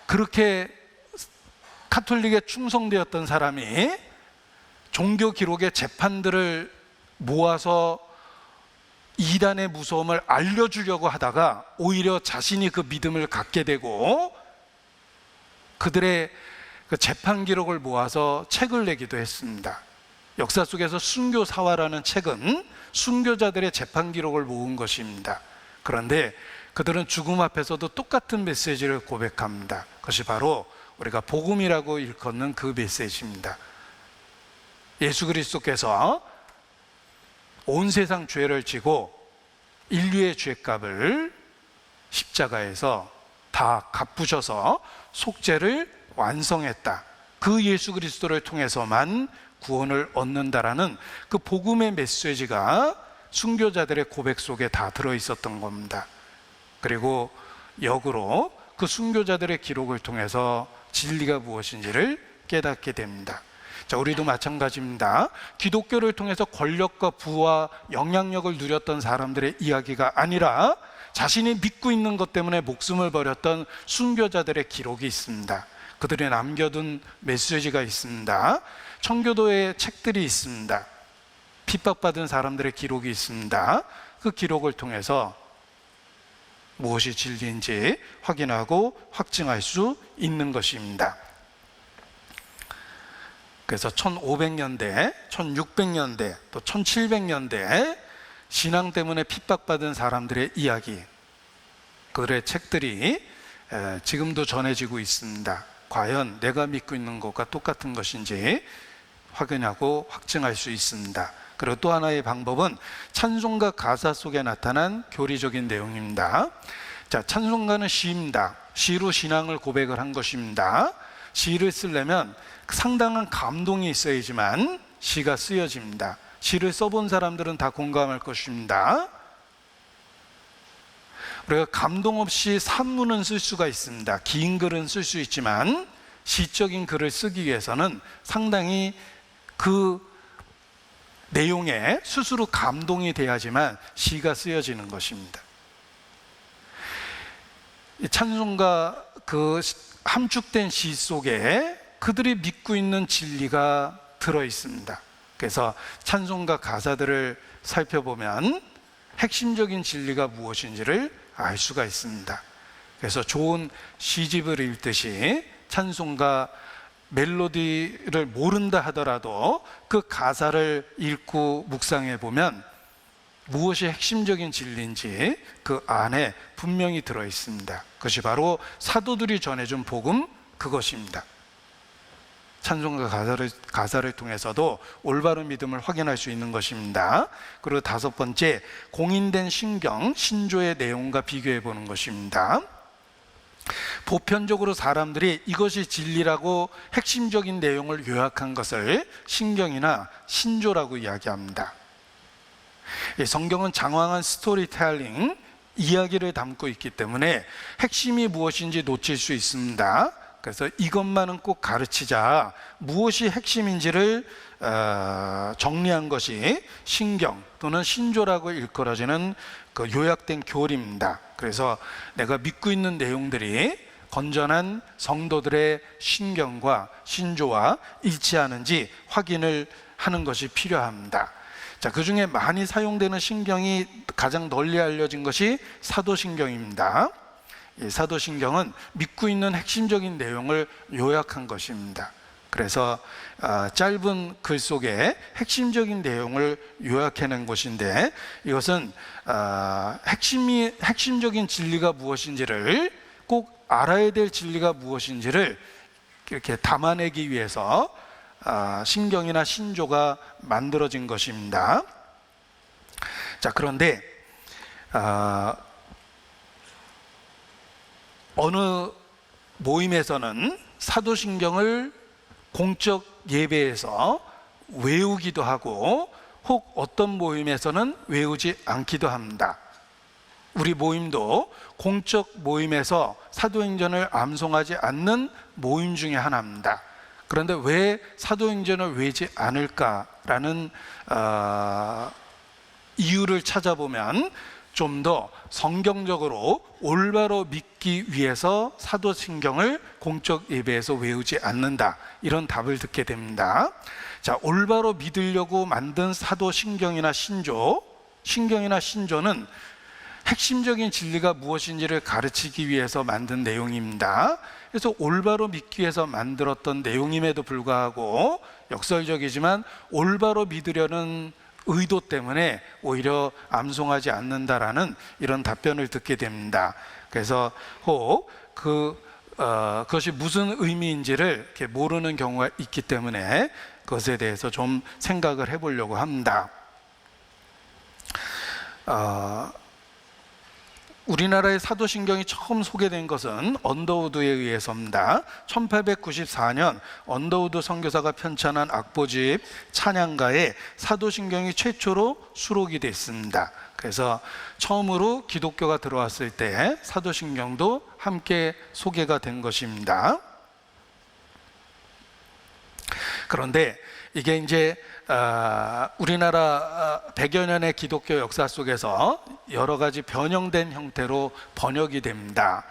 그렇게 가톨릭에 충성되었던 사람이 종교 기록의 재판들을 모아서 이단의 무서움을 알려주려고 하다가 오히려 자신이 그 믿음을 갖게 되고 그들의 그 재판 기록을 모아서 책을 내기도 했습니다. 역사 속에서 순교사화라는 책은 순교자들의 재판 기록을 모은 것입니다. 그런데 그들은 죽음 앞에서도 똑같은 메시지를 고백합니다. 그것이 바로 우리가 복음이라고 일컫는 그 메시지입니다. 예수 그리스도께서 온 세상 죄를 지고 인류의 죄값을 십자가에서 다 갚으셔서 속죄를 완성했다. 그 예수 그리스도를 통해서만 구원을 얻는다라는 그 복음의 메시지가 순교자들의 고백 속에 다 들어있었던 겁니다. 그리고 역으로 그 순교자들의 기록을 통해서 진리가 무엇인지를 깨닫게 됩니다. 자, 우리도 마찬가지입니다. 기독교를 통해서 권력과 부와 영향력을 누렸던 사람들의 이야기가 아니라 자신이 믿고 있는 것 때문에 목숨을 버렸던 순교자들의 기록이 있습니다. 그들이 남겨둔 메시지가 있습니다. 청교도의 책들이 있습니다. 핍박받은 사람들의 기록이 있습니다. 그 기록을 통해서 무엇이 진리인지 확인하고 확증할 수 있는 것입니다. 그래서 1500년대, 1600년대, 또 1700년대 신앙 때문에 핍박받은 사람들의 이야기, 그들의 책들이 지금도 전해지고 있습니다. 과연 내가 믿고 있는 것과 똑같은 것인지 확인하고 확증할 수 있습니다. 그리고 또 하나의 방법은 찬송가 가사 속에 나타난 교리적인 내용입니다. 자, 찬송가는 시입니다. 시로 신앙을 고백을 한 것입니다. 시를 쓰려면 상당한 감동이 있어야지만 시가 쓰여집니다. 시를 써본 사람들은 다 공감할 것입니다. 우리가 감동 없이 산문은 쓸 수가 있습니다. 긴 글은 쓸 수 있지만 시적인 글을 쓰기 위해서는 상당히 그 내용에 스스로 감동이 돼야지만 시가 쓰여지는 것입니다. 찬송가 그 함축된 시 속에 그들이 믿고 있는 진리가 들어 있습니다. 그래서 찬송가 가사들을 살펴보면 핵심적인 진리가 무엇인지를 알 수가 있습니다. 그래서 좋은 시집을 읽듯이 찬송가 멜로디를 모른다 하더라도 그 가사를 읽고 묵상해 보면 무엇이 핵심적인 진리인지 그 안에 분명히 들어 있습니다. 그것이 바로 사도들이 전해준 복음, 그것입니다. 찬송가 가사를 통해서도 올바른 믿음을 확인할 수 있는 것입니다. 그리고 다섯 번째, 공인된 신경, 신조의 내용과 비교해 보는 것입니다. 보편적으로 사람들이 이것이 진리라고 핵심적인 내용을 요약한 것을 신경이나 신조라고 이야기합니다. 성경은 장황한 스토리텔링, 이야기를 담고 있기 때문에 핵심이 무엇인지 놓칠 수 있습니다. 그래서 이것만은 꼭 가르치자, 무엇이 핵심인지를 정리한 것이 신경 또는 신조라고 일컬어지는 그 요약된 교리입니다. 그래서 내가 믿고 있는 내용들이 건전한 성도들의 신경과 신조와 일치하는지 확인을 하는 것이 필요합니다. 자, 그 중에 많이 사용되는 신경이 가장 널리 알려진 것이 사도신경입니다. 이 사도신경은 믿고 있는 핵심적인 내용을 요약한 것입니다. 그래서 짧은 글 속에 핵심적인 내용을 요약해낸 것인데, 이것은 핵심적인 진리가 무엇인지를, 꼭 알아야 될 진리가 무엇인지를 이렇게 담아내기 위해서 신경이나 신조가 만들어진 것입니다. 자, 그런데 어느 모임에서는 사도신경을 공적 예배에서 외우기도 하고, 혹 어떤 모임에서는 외우지 않기도 합니다. 우리 모임도 공적 모임에서 사도행전을 암송하지 않는 모임 중에 하나입니다. 그런데 왜 사도행전을 외우지 않을까라는 이유를 찾아보면 좀 더 성경적으로 올바로 믿기 위해서 사도신경을 공적 예배에서 외우지 않는다, 이런 답을 듣게 됩니다. 자, 올바로 믿으려고 만든 사도신경이나 신조는 핵심적인 진리가 무엇인지를 가르치기 위해서 만든 내용입니다. 그래서 올바로 믿기 위해서 만들었던 내용임에도 불구하고 역설적이지만 올바로 믿으려는 의도 때문에 오히려 암송하지 않는다라는 이런 답변을 듣게 됩니다. 그래서 혹 그것이 무슨 의미인지를 이렇게 모르는 경우가 있기 때문에 그것에 대해서 좀 생각을 해보려고 합니다. 우리나라의 사도신경이 처음 소개된 것은 언더우드에 의해서입니다. 1894년 언더우드 선교사가 편찬한 악보집 찬양가에 사도신경이 최초로 수록이 됐습니다. 그래서 처음으로 기독교가 들어왔을 때 사도신경도 함께 소개가 된 것입니다. 그런데 이게 이제 우리나라 100여 년의 기독교 역사 속에서 여러 가지 변형된 형태로 번역이 됩니다.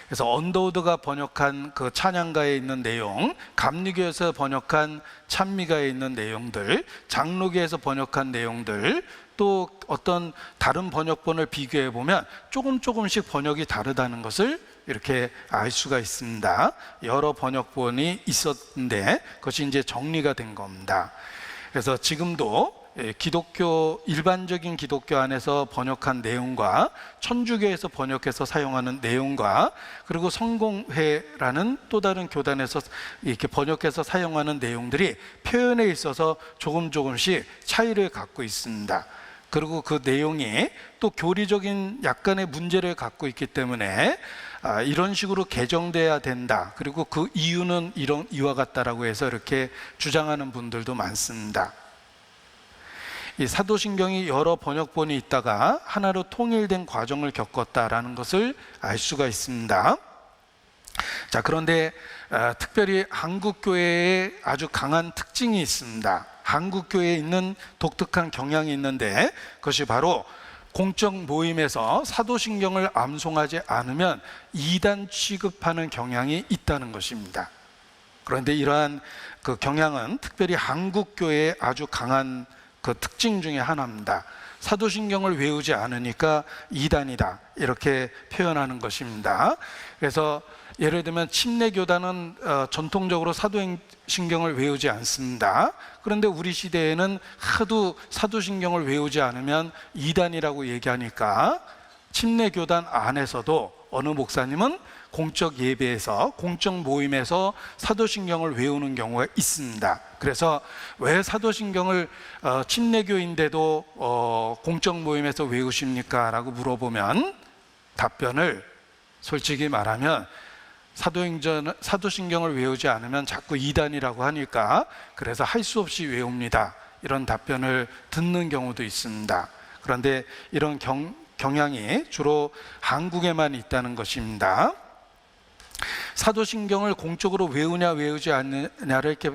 그래서 언더우드가 번역한 그 찬양가에 있는 내용, 감리교에서 번역한 찬미가에 있는 내용들, 장로교에서 번역한 내용들, 또 어떤 다른 번역본을 비교해 보면 조금씩 번역이 다르다는 것을 이렇게 알 수가 있습니다. 여러 번역본이 있었는데 그것이 이제 정리가 된 겁니다. 그래서 지금도 기독교 일반적인 기독교 안에서 번역한 내용과 천주교에서 번역해서 사용하는 내용과 그리고 성공회라는 또 다른 교단에서 이렇게 번역해서 사용하는 내용들이 표현에 있어서 조금씩 차이를 갖고 있습니다. 그리고 그 내용이 또 교리적인 약간의 문제를 갖고 있기 때문에 이런 식으로 개정돼야 된다. 그리고 그 이유는 이와 같다라고 해서 이렇게 주장하는 분들도 많습니다. 이 사도신경이 여러 번역본이 있다가 하나로 통일된 과정을 겪었다라는 것을 알 수가 있습니다. 자, 그런데 특별히 한국교회에 아주 강한 특징이 있습니다. 한국교회에 있는 독특한 경향이 있는데 그것이 바로 공적 모임에서 사도신경을 암송하지 않으면 이단 취급하는 경향이 있다는 것입니다. 그런데 이러한 그 경향은 특별히 한국교회의 아주 강한 그 특징 중에 하나입니다. 사도신경을 외우지 않으니까 이단이다 이렇게 표현하는 것입니다. 그래서 예를 들면 침례교단은 전통적으로 사도신경을 외우지 않습니다. 그런데 우리 시대에는 하도 사도신경을 외우지 않으면 이단이라고 얘기하니까 침례교단 안에서도 어느 목사님은 공적 예배에서 공적 모임에서 사도신경을 외우는 경우가 있습니다. 그래서 왜 사도신경을 침례교인데도 공적 모임에서 외우십니까? 라고 물어보면 답변을 솔직히 말하면 사도신경을 외우지 않으면 자꾸 이단이라고 하니까 그래서 할 수 없이 외웁니다. 이런 답변을 듣는 경우도 있습니다. 그런데 이런 경향이 주로 한국에만 있다는 것입니다. 사도신경을 공적으로 외우냐 외우지 않느냐를 이렇게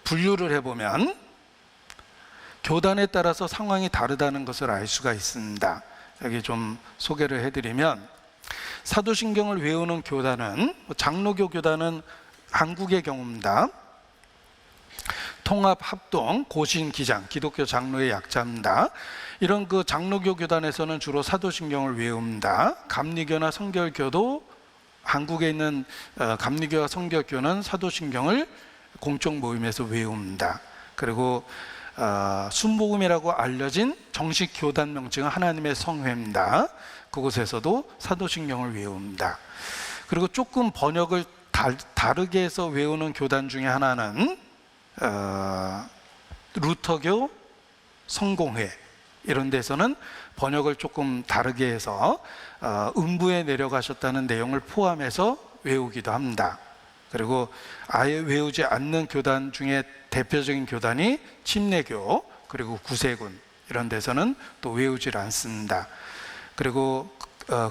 분류를 해보면 교단에 따라서 상황이 다르다는 것을 알 수가 있습니다. 여기 좀 소개를 해드리면 사도신경을 외우는 교단은 장로교 교단은 한국의 경우입니다. 통합, 합동, 고신, 기장, 기독교 장로의 약자입니다. 이런 그 장로교 교단에서는 주로 사도신경을 외웁니다. 감리교나 성결교도 한국에 있는 감리교와 성결교는 사도신경을 공적 모임에서 외웁니다. 그리고 순복음이라고 알려진 정식 교단 명칭은 하나님의 성회입니다. 그곳에서도 사도신경을 외웁니다. 그리고 조금 번역을 다르게 해서 외우는 교단 중에 하나는 루터교, 성공회 이런 데서는 번역을 조금 다르게 해서 음부에 내려가셨다는 내용을 포함해서 외우기도 합니다. 그리고 아예 외우지 않는 교단 중에 대표적인 교단이 침례교 그리고 구세군 이런 데서는 또 외우질 않습니다. 그리고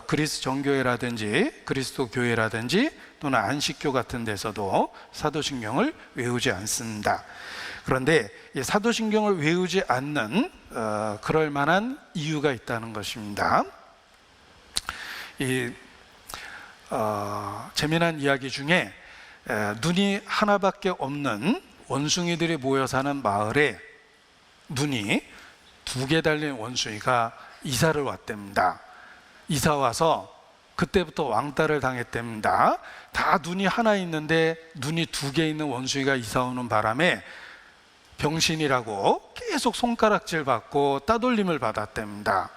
그리스 정교회라든지 그리스도 교회라든지 또는 안식교 같은 데서도 사도신경을 외우지 않습니다. 그런데 이 사도신경을 외우지 않는 그럴 만한 이유가 있다는 것입니다. 이 재미난 이야기 중에 눈이 하나밖에 없는 원숭이들이 모여 사는 마을에 눈이 2개 달린 원숭이가 이사를 왔답니다. 이사 와서 그때부터 왕따를 당했답니다. 다 눈이 하나 있는데 눈이 2개 있는 원숭이가 이사 오는 바람에 병신이라고 계속 손가락질 받고 따돌림을 받았답니다.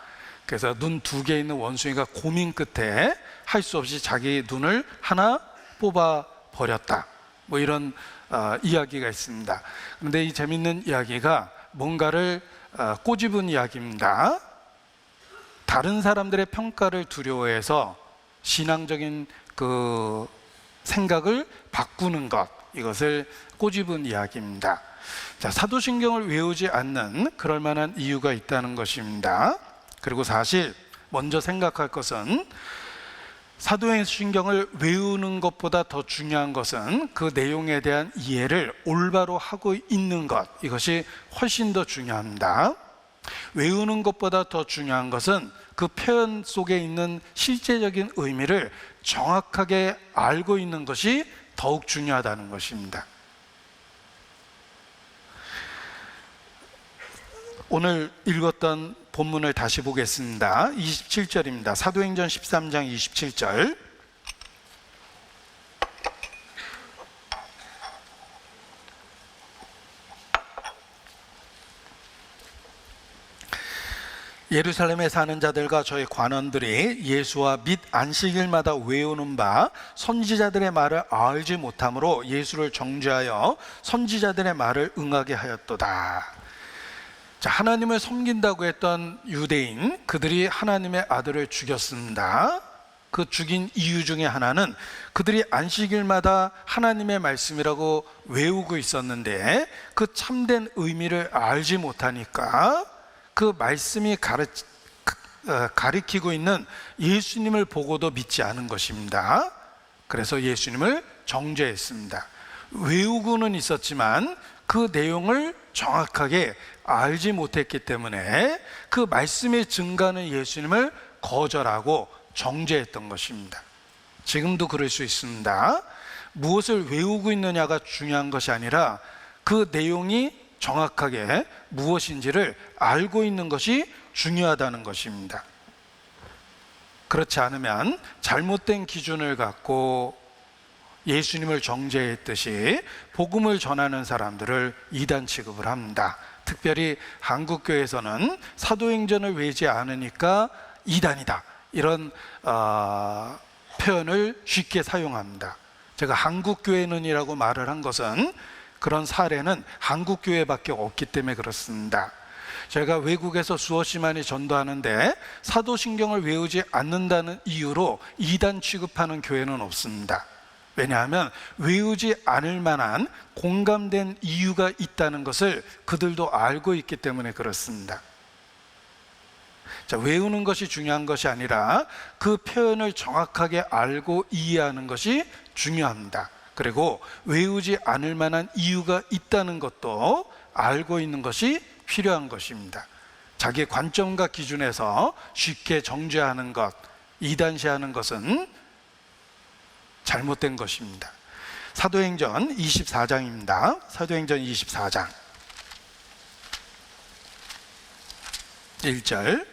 그래서 눈 2개 있는 원숭이가 고민 끝에 할 수 없이 자기 눈을 하나 뽑아 버렸다. 뭐 이런 이야기가 있습니다. 그런데 이 재밌는 이야기가 뭔가를 꼬집은 이야기입니다. 다른 사람들의 평가를 두려워해서 신앙적인 그 생각을 바꾸는 것, 이것을 꼬집은 이야기입니다. 자, 사도신경을 외우지 않는 그럴 만한 이유가 있다는 것입니다. 그리고 사실 먼저 생각할 것은 사도신경을 외우는 것보다 더 중요한 것은 그 내용에 대한 이해를 올바로 하고 있는 것, 이것이 훨씬 더 중요합니다. 외우는 것보다 더 중요한 것은 그 표현 속에 있는 실제적인 의미를 정확하게 알고 있는 것이 더욱 중요하다는 것입니다. 오늘 읽었던 본문을 다시 보겠습니다. 27절입니다. 사도행전 13장 27절. 예루살렘에 사는 자들과 저희 관원들이 예수와 및 안식일마다 외우는 바 선지자들의 말을 알지 못함으로 예수를 정죄하여 선지자들의 말을 응하게 하였도다. 자, 하나님을 섬긴다고 했던 유대인, 그들이 하나님의 아들을 죽였습니다. 그 죽인 이유 중에 하나는 그들이 안식일마다 하나님의 말씀이라고 외우고 있었는데 그 참된 의미를 알지 못하니까 그 말씀이 가리키고 있는 예수님을 보고도 믿지 않은 것입니다. 그래서 예수님을 정죄했습니다. 외우고는 있었지만 그 내용을 정확하게 알지 못했기 때문에 그 말씀에 증가하는 예수님을 거절하고 정죄했던 것입니다. 지금도 그럴 수 있습니다. 무엇을 외우고 있느냐가 중요한 것이 아니라 그 내용이 정확하게 무엇인지를 알고 있는 것이 중요하다는 것입니다. 그렇지 않으면 잘못된 기준을 갖고 예수님을 정죄했듯이 복음을 전하는 사람들을 이단 취급을 합니다. 특별히 한국교회에서는 사도행전을 외우지 않으니까 이단이다, 이런 표현을 쉽게 사용합니다. 제가 한국교회는이라고 말을 한 것은 그런 사례는 한국교회밖에 없기 때문에 그렇습니다. 제가 외국에서 수없이 많이 전도하는데 사도신경을 외우지 않는다는 이유로 이단 취급하는 교회는 없습니다. 왜냐하면 외우지 않을 만한 공감된 이유가 있다는 것을 그들도 알고 있기 때문에 그렇습니다. 자, 외우는 것이 중요한 것이 아니라 그 표현을 정확하게 알고 이해하는 것이 중요합니다. 그리고 외우지 않을 만한 이유가 있다는 것도 알고 있는 것이 필요한 것입니다. 자기 관점과 기준에서 쉽게 정죄하는 것, 이단시하는 것은 잘못된 것입니다. 사도행전 24장입니다. 사도행전 24장 1절.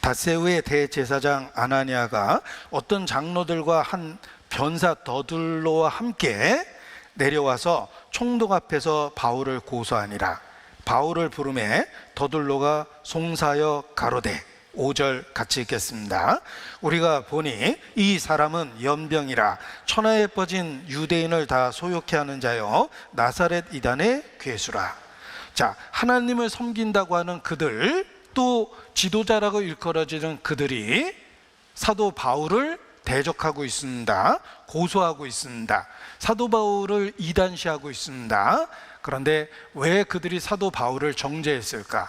닷새우의 대제사장 아나니아가 어떤 장로들과 한 변사 더둘로와 함께 내려와서 총독 앞에서 바울을 고소하니라. 바울을 부르매 더둘로가 송사여 가로되. 5절 같이 읽겠습니다. 우리가 보니 이 사람은 연병이라 천하에 퍼진 유대인을 다 소욕케 하는 자여 나사렛 이단의 괴수라. 자, 하나님을 섬긴다고 하는 그들, 또 지도자라고 일컬어지는 그들이 사도 바울을 대적하고 있습니다. 고소하고 있습니다. 사도 바울을 이단시하고 있습니다. 그런데 왜 그들이 사도 바울을 정죄했을까?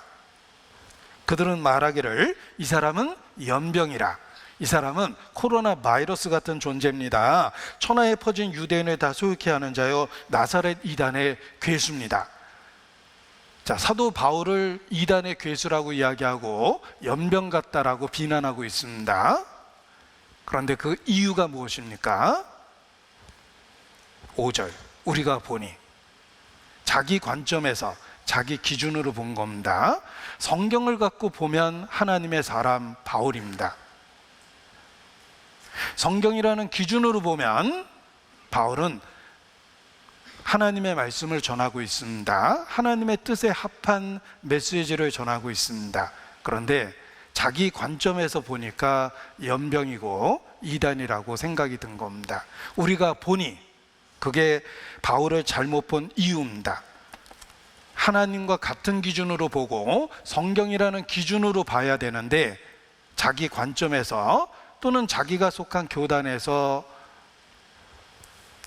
그들은 말하기를 이 사람은 연병이라, 이 사람은 코로나 바이러스 같은 존재입니다. 천하에 퍼진 유대인을 다 소욕케 하는 자여 나사렛 이단의 괴수입니다. 자, 사도 바울을 이단의 괴수라고 이야기하고 연병 같다라고 비난하고 있습니다. 그런데 그 이유가 무엇입니까? 5절. 우리가 보니, 자기 관점에서 자기 기준으로 본 겁니다. 성경을 갖고 보면 하나님의 사람 바울입니다. 성경이라는 기준으로 보면 바울은 하나님의 말씀을 전하고 있습니다. 하나님의 뜻에 합한 메시지를 전하고 있습니다. 그런데 자기 관점에서 보니까 연병이고 이단이라고 생각이 든 겁니다. 우리가 보니, 그게 바울을 잘못 본 이유입니다. 하나님과 같은 기준으로 보고 성경이라는 기준으로 봐야 되는데 자기 관점에서 또는 자기가 속한 교단에서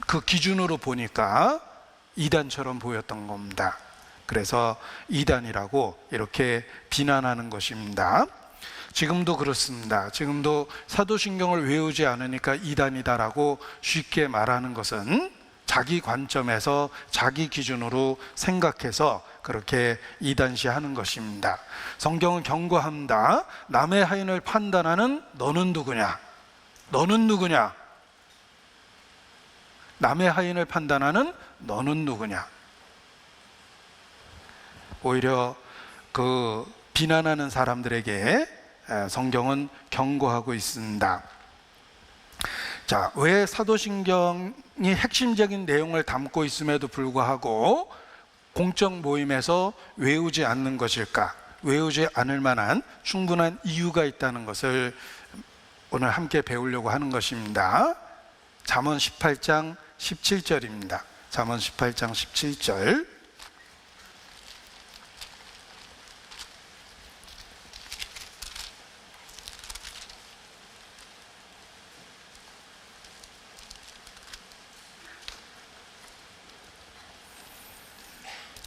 그 기준으로 보니까 이단처럼 보였던 겁니다. 그래서 이단이라고 이렇게 비난하는 것입니다. 지금도 그렇습니다. 지금도 사도신경을 외우지 않으니까 이단이다라고 쉽게 말하는 것은 자기 관점에서 자기 기준으로 생각해서 그렇게 이단시하는 것입니다. 성경은 경고합니다. 남의 하인을 판단하는 너는 누구냐? 너는 누구냐? 남의 하인을 판단하는 너는 누구냐? 오히려 그 비난하는 사람들에게 성경은 경고하고 있습니다. 자, 왜 사도신경이 핵심적인 내용을 담고 있음에도 불구하고 공적 모임에서 외우지 않는 것일까? 외우지 않을 만한 충분한 이유가 있다는 것을 오늘 함께 배우려고 하는 것입니다. 잠언 18장 17절입니다. 잠언 18장 17절.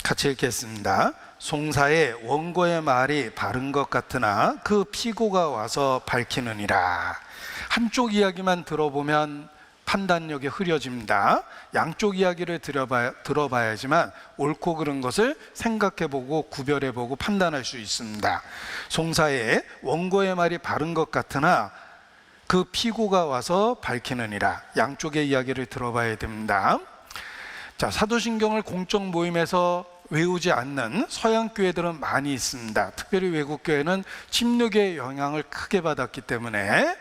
같이 읽겠습니다. 송사의 원고의 말이 바른 것 같으나 그 피고가 와서 밝히느니라. 한쪽 이야기만 들어보면 판단력이 흐려집니다. 양쪽 이야기를 들어봐야지만 옳고 그른 것을 생각해보고 구별해보고 판단할 수 있습니다. 송사의 원고의 말이 바른 것 같으나 그 피고가 와서 밝히느니라. 양쪽의 이야기를 들어봐야 됩니다. 자, 사도신경을 공적 모임에서 외우지 않는 서양 교회들은 많이 있습니다. 특별히 외국 교회는 침략의 영향을 크게 받았기 때문에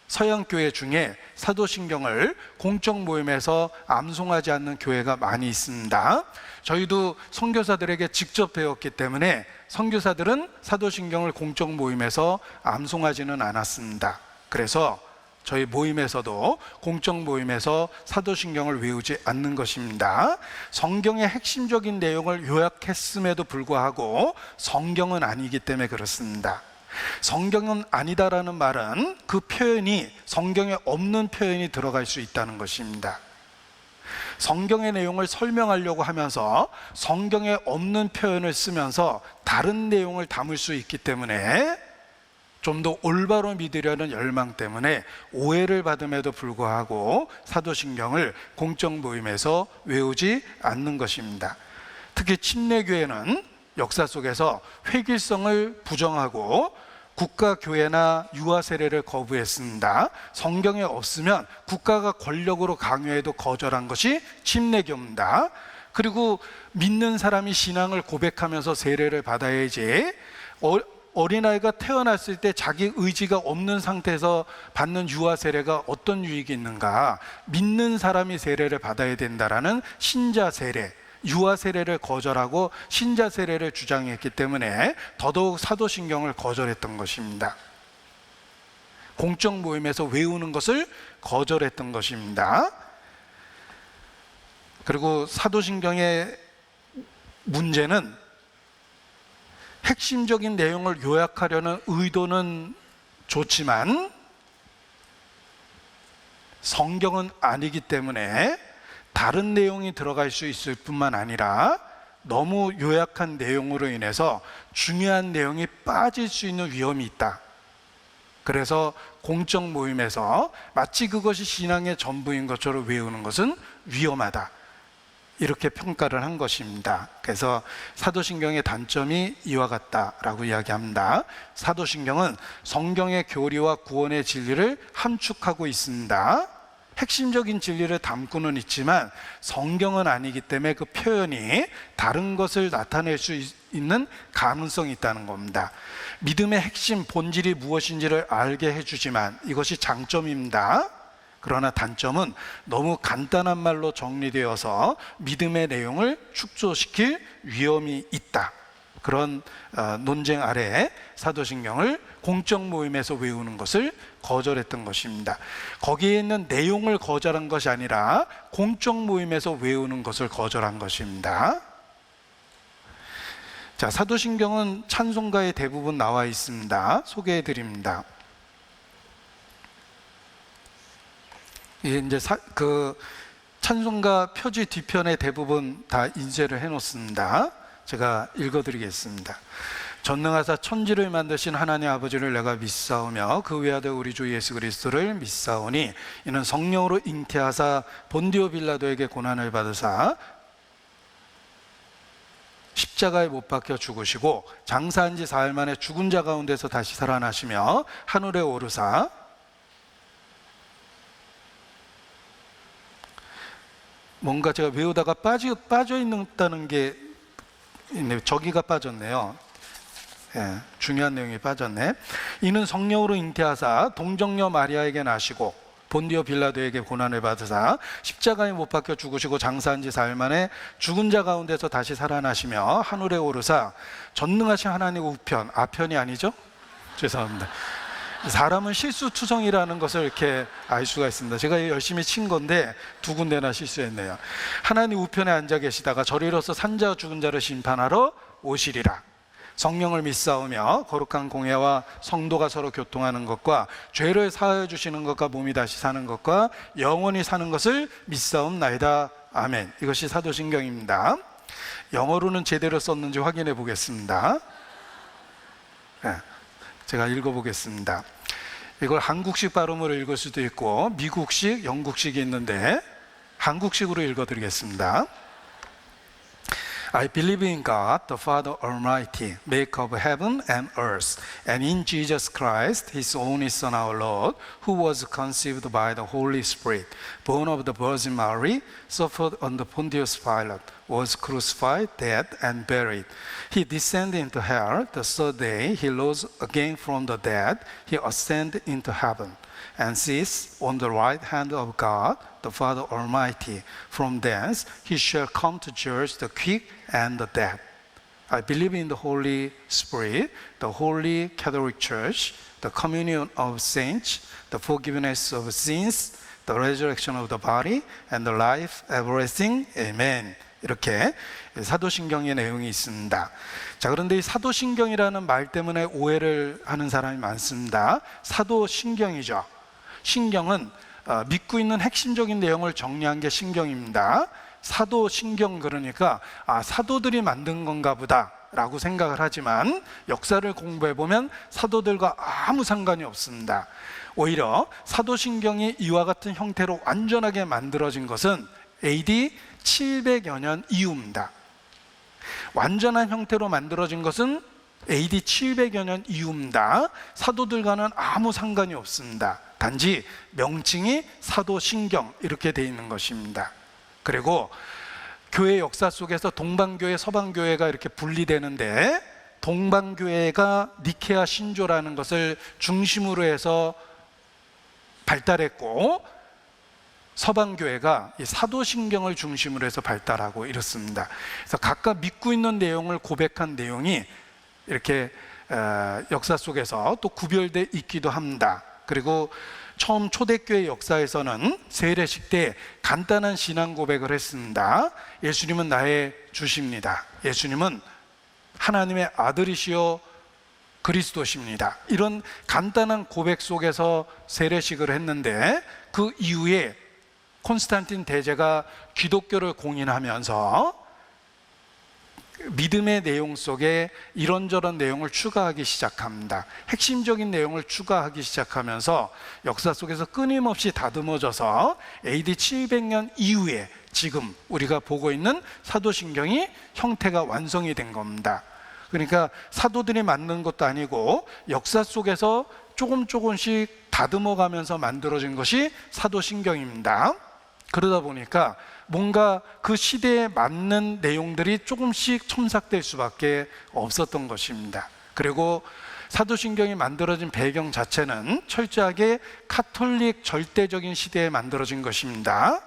서양 교회 중에 사도신경을 공적 모임에서 암송하지 않는 교회가 많이 있습니다. 저희도 선교사들에게 직접 배웠기 때문에 선교사들은 사도신경을 공적 모임에서 암송하지는 않았습니다. 그래서 저희 모임에서도 공적 모임에서 사도신경을 외우지 않는 것입니다. 성경의 핵심적인 내용을 요약했음에도 불구하고 성경은 아니기 때문에 그렇습니다. 성경은 아니다라는 말은 그 표현이 성경에 없는 표현이 들어갈 수 있다는 것입니다. 성경의 내용을 설명하려고 하면서 성경에 없는 표현을 쓰면서 다른 내용을 담을 수 있기 때문에 좀 더 올바로 믿으려는 열망 때문에 오해를 받음에도 불구하고 사도신경을 공적 모임에서 외우지 않는 것입니다. 특히 침례교회는 역사 속에서 획일성을 부정하고 국가교회나 유아세례를 거부했습니다. 성경에 없으면 국가가 권력으로 강요해도 거절한 것이 침례교입니다. 그리고 믿는 사람이 신앙을 고백하면서 세례를 받아야지, 어린아이가 태어났을 때 자기 의지가 없는 상태에서 받는 유아 세례가 어떤 유익이 있는가? 믿는 사람이 세례를 받아야 된다라는 신자 세례, 유아 세례를 거절하고 신자 세례를 주장했기 때문에 더더욱 사도신경을 거절했던 것입니다. 공적 모임에서 외우는 것을 거절했던 것입니다. 그리고 사도신경의 문제는 핵심적인 내용을 요약하려는 의도는 좋지만 성경은 아니기 때문에 다른 내용이 들어갈 수 있을 뿐만 아니라 너무 요약한 내용으로 인해서 중요한 내용이 빠질 수 있는 위험이 있다. 그래서 공적 모임에서 마치 그것이 신앙의 전부인 것처럼 외우는 것은 위험하다, 이렇게 평가를 한 것입니다. 그래서 사도신경의 단점이 이와 같다라고 이야기합니다. 사도신경은 성경의 교리와 구원의 진리를 함축하고 있습니다. 핵심적인 진리를 담고는 있지만 성경은 아니기 때문에 그 표현이 다른 것을 나타낼 수 있는 가능성이 있다는 겁니다. 믿음의 핵심 본질이 무엇인지를 알게 해주지만 이것이 장점입니다. 그러나 단점은 너무 간단한 말로 정리되어서 믿음의 내용을 축소시킬 위험이 있다. 그런 논쟁 아래 사도신경을 공적 모임에서 외우는 것을 거절했던 것입니다. 거기에 있는 내용을 거절한 것이 아니라 공적 모임에서 외우는 것을 거절한 것입니다. 자, 사도신경은 찬송가에 대부분 나와 있습니다. 소개해 드립니다. 이제 그 찬송가 표지 뒤편에 대부분 다 인쇄를 해놓습니다. 제가 읽어드리겠습니다. 전능하사 천지를 만드신 하나님 아버지를 내가 믿사오며 그 외아들 우리 주 예수 그리스도를 믿사오니 이는 성령으로 잉태하사 본디오 빌라도에게 고난을 받으사 십자가에 못 박혀 죽으시고 장사한 지 사흘 만에 죽은 자 가운데서 다시 살아나시며 하늘에 오르사 뭔가 제가 외우다가 빠져 있다는 게 있네요. 저기가 빠졌네요. 예, 중요한 내용이 빠졌네. 이는 성령으로 잉태하사 동정녀 마리아에게 나시고 본디오 빌라도에게 고난을 받으사 십자가에 못 박혀 죽으시고 장사한 지 사흘 만에 죽은 자 가운데서 다시 살아나시며 하늘에 오르사 전능하신 하나님 우편, 아편이 아니죠? 죄송합니다. 사람은 실수투성이라는 것을 이렇게 알 수가 있습니다. 제가 열심히 친 건데 두 군데나 실수했네요. 하나님 우편에 앉아 계시다가 저리로서 산자와 죽은 자를 심판하러 오시리라. 성령을 믿사오며 거룩한 공예와 성도가 서로 교통하는 것과 죄를 사하여 주시는 것과 몸이 다시 사는 것과 영원히 사는 것을 믿사옵나이다. 아멘. 이것이 사도신경입니다. 영어로는 제대로 썼는지 확인해 보겠습니다. 네, 제가 읽어보겠습니다. 이걸 한국식 발음으로 읽을 수도 있고 미국식, 영국식이 있는데 한국식으로 읽어드리겠습니다. I believe in God, the Father Almighty, maker of heaven and earth, and in Jesus Christ, His only Son, our Lord, who was conceived by the Holy Spirit, born of the Virgin Mary, suffered under Pontius Pilate, was crucified, dead, and buried. He descended into hell. The third day, He rose again from the dead. He ascended into heaven, and sits on the right hand of God, the Father Almighty. From thence He shall come to judge the quick and the dead. I believe in the Holy Spirit, the Holy Catholic Church, the communion of saints, the forgiveness of sins, the resurrection of the body, and the life everlasting. Amen. 이렇게 사도신경의 내용이 있습니다. 자, 그런데 이 사도신경이라는 말 때문에 오해를 하는 사람이 많습니다. 사도신경이죠. 신경은 믿고 있는 핵심적인 내용을 정리한 게 신경입니다. 사도신경, 그러니까 사도들이 만든 건가 보다 라고 생각을 하지만 역사를 공부해보면 사도들과 아무 상관이 없습니다. 오히려 사도신경이 이와 같은 형태로 완전하게 만들어진 것은 AD 700여 년 이후입니다. 완전한 형태로 만들어진 것은 AD 700여 년 이후입니다. 사도들과는 아무 상관이 없습니다. 단지 명칭이 사도신경 이렇게 되어 있는 것입니다. 그리고 교회 역사 속에서 동방교회, 서방교회가 이렇게 분리되는데 동방교회가 니케아 신조라는 것을 중심으로 해서 발달했고 서방교회가 이 사도신경을 중심으로 해서 발달하고 이렇습니다. 그래서 각각 믿고 있는 내용을 고백한 내용이 이렇게 역사 속에서 또 구별되어 있기도 합니다. 그리고 처음 초대교회 역사에서는 세례식 때 간단한 신앙 고백을 했습니다. 예수님은 나의 주십니다. 예수님은 하나님의 아들이시요 그리스도십니다. 이런 간단한 고백 속에서 세례식을 했는데 그 이후에 콘스탄틴 대제가 기독교를 공인하면서 믿음의 내용 속에 이런저런 내용을 추가하기 시작합니다. 핵심적인 내용을 추가하기 시작하면서 역사 속에서 끊임없이 다듬어져서 AD 700년 이후에 지금 우리가 보고 있는 사도신경이 형태가 완성이 된 겁니다. 그러니까 사도들이 만든 것도 아니고 역사 속에서 조금씩 다듬어가면서 만들어진 것이 사도신경입니다. 그러다 보니까 뭔가 그 시대에 맞는 내용들이 조금씩 첨삭될 수밖에 없었던 것입니다. 그리고 사도신경이 만들어진 배경 자체는 철저하게 카톨릭 절대적인 시대에 만들어진 것입니다.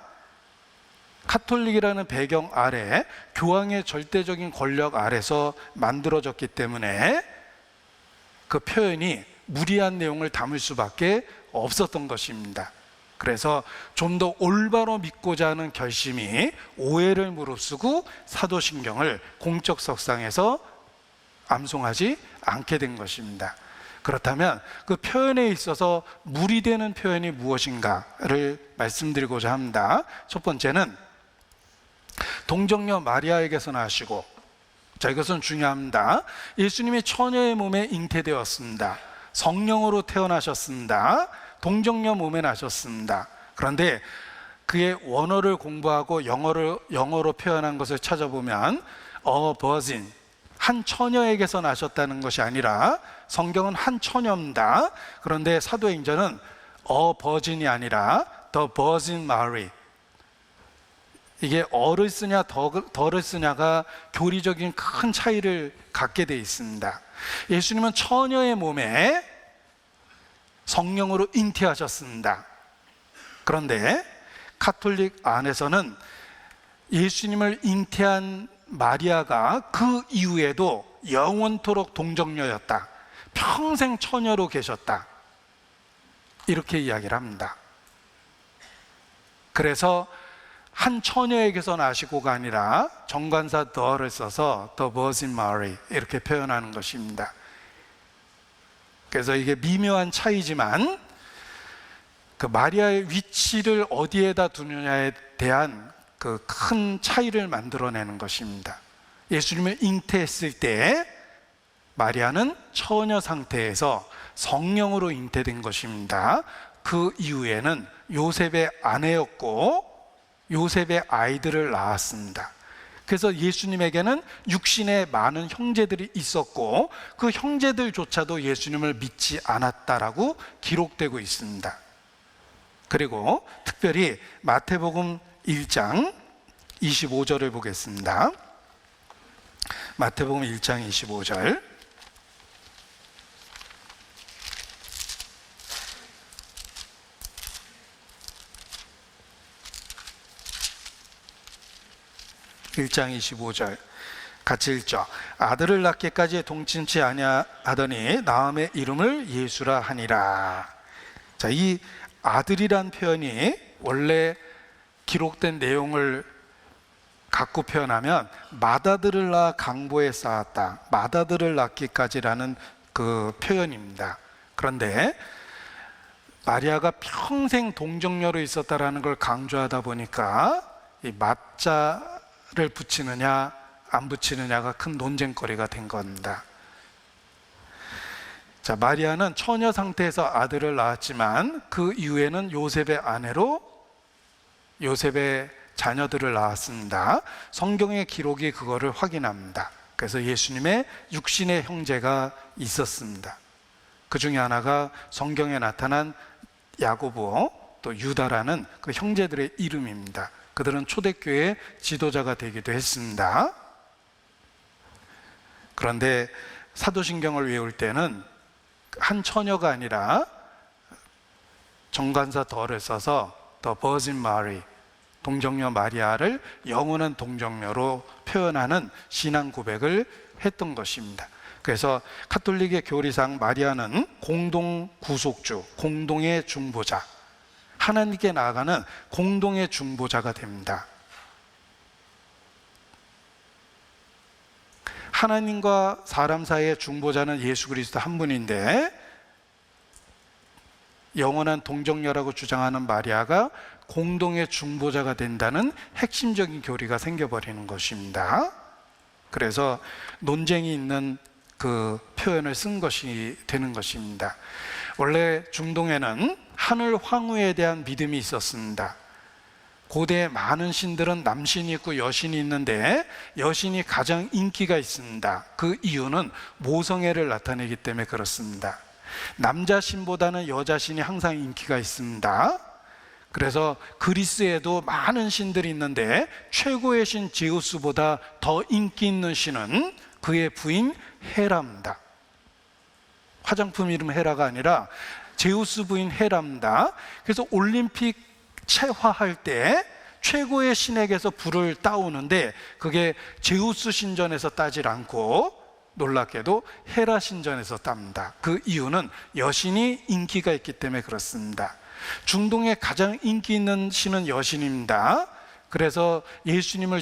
카톨릭이라는 배경 아래 교황의 절대적인 권력 아래서 만들어졌기 때문에 그 표현이 무리한 내용을 담을 수밖에 없었던 것입니다. 그래서 좀 더 올바로 믿고자 하는 결심이 오해를 무릅쓰고 사도신경을 공적 석상에서 암송하지 않게 된 것입니다. 그렇다면 그 표현에 있어서 무리되는 표현이 무엇인가를 말씀드리고자 합니다. 첫 번째는 동정녀 마리아에게서 나시고, 자, 이것은 중요합니다. 예수님이 처녀의 몸에 잉태되었습니다. 성령으로 태어나셨습니다. 동정녀 몸에 나셨습니다. 그런데 그의 원어를 공부하고 영어로 표현한 것을 찾아보면 a virgin, 한 처녀에게서 나셨다는 것이 아니라 성경은 한 처녀입니다. 그런데 사도행전은 a virgin이 아니라 the Virgin Mary, 이게 어를 쓰냐 더를 쓰냐가 교리적인 큰 차이를 갖게 되어 있습니다. 예수님은 처녀의 몸에 성령으로 잉태하셨습니다. 그런데 가톨릭 안에서는 예수님을 잉태한 마리아가 그 이후에도 영원토록 동정녀였다, 평생 처녀로 계셨다, 이렇게 이야기를 합니다. 그래서 한 처녀에게서 나시고가 아니라 정관사 the를 써서 the Virgin Mary 이렇게 표현하는 것입니다. 그래서 이게 미묘한 차이지만 그 마리아의 위치를 어디에다 두느냐에 대한 그 큰 차이를 만들어내는 것입니다. 예수님을 잉태했을 때 마리아는 처녀 상태에서 성령으로 잉태된 것입니다. 그 이후에는 요셉의 아내였고 요셉의 아이들을 낳았습니다. 그래서 예수님에게는 육신의 많은 형제들이 있었고 그 형제들조차도 예수님을 믿지 않았다라고 기록되고 있습니다. 그리고 특별히 마태복음 1장 25절을 보겠습니다. 마태복음 1장 25절. (1장 25절) 같이 읽죠. 아들을 낳기까지 동침치 아니하더니 나음의 이름을 예수라 하니라. 자, 이 아들이란 표현이 원래 기록된 내용을 갖고 표현하면 맏아들을 낳아 강보에 쌓았다, 맏아들을 낳기까지라는 그 표현입니다. 그런데 마리아가 평생 동정녀로 있었다라는 걸 강조하다 보니까 이 맏자를 붙이느냐 안 붙이느냐가 큰 논쟁거리가 된 겁니다. 자, 마리아는 처녀 상태에서 아들을 낳았지만 그 이후에는 요셉의 아내로 요셉의 자녀들을 낳았습니다. 성경의 기록이 그거를 확인합니다. 그래서 예수님의 육신의 형제가 있었습니다. 그 중에 하나가 성경에 나타난 야고보 또 유다라는 그 형제들의 이름입니다. 그들은 초대교회의 지도자가 되기도 했습니다. 그런데 사도신경을 외울 때는 한 처녀가 아니라 정관사 더를 써서 The Virgin Mary, 동정녀 마리아를 영원한 동정녀로 표현하는 신앙 고백을 했던 것입니다. 그래서 가톨릭의 교리상 마리아는 공동 구속주, 공동의 중보자, 하나님께 나아가는 공동의 중보자가 됩니다. 하나님과 사람 사이의 중보자는 예수 그리스도 한 분인데 영원한 동정녀라고 주장하는 마리아가 공동의 중보자가 된다는 핵심적인 교리가 생겨버리는 것입니다. 그래서 논쟁이 있는 그 표현을 쓴 것이 되는 것입니다. 원래 중동에는 하늘 황후에 대한 믿음이 있었습니다. 고대 많은 신들은 남신이 있고 여신이 있는데 여신이 가장 인기가 있습니다. 그 이유는 모성애를 나타내기 때문에 그렇습니다. 남자 신보다는 여자 신이 항상 인기가 있습니다. 그래서 그리스에도 많은 신들이 있는데 최고의 신 제우스보다 더 인기 있는 신은 그의 부인 헤라입니다. 화장품 이름 헤라가 아니라 제우스 부인 헤라입니다. 그래서 올림픽 체화할 때 최고의 신에게서 불을 따오는데 그게 제우스 신전에서 따질 않고 놀랍게도 헤라 신전에서 땁니다. 그 이유는 여신이 인기가 있기 때문에 그렇습니다. 중동에 가장 인기 있는 신은 여신입니다. 그래서 예수님을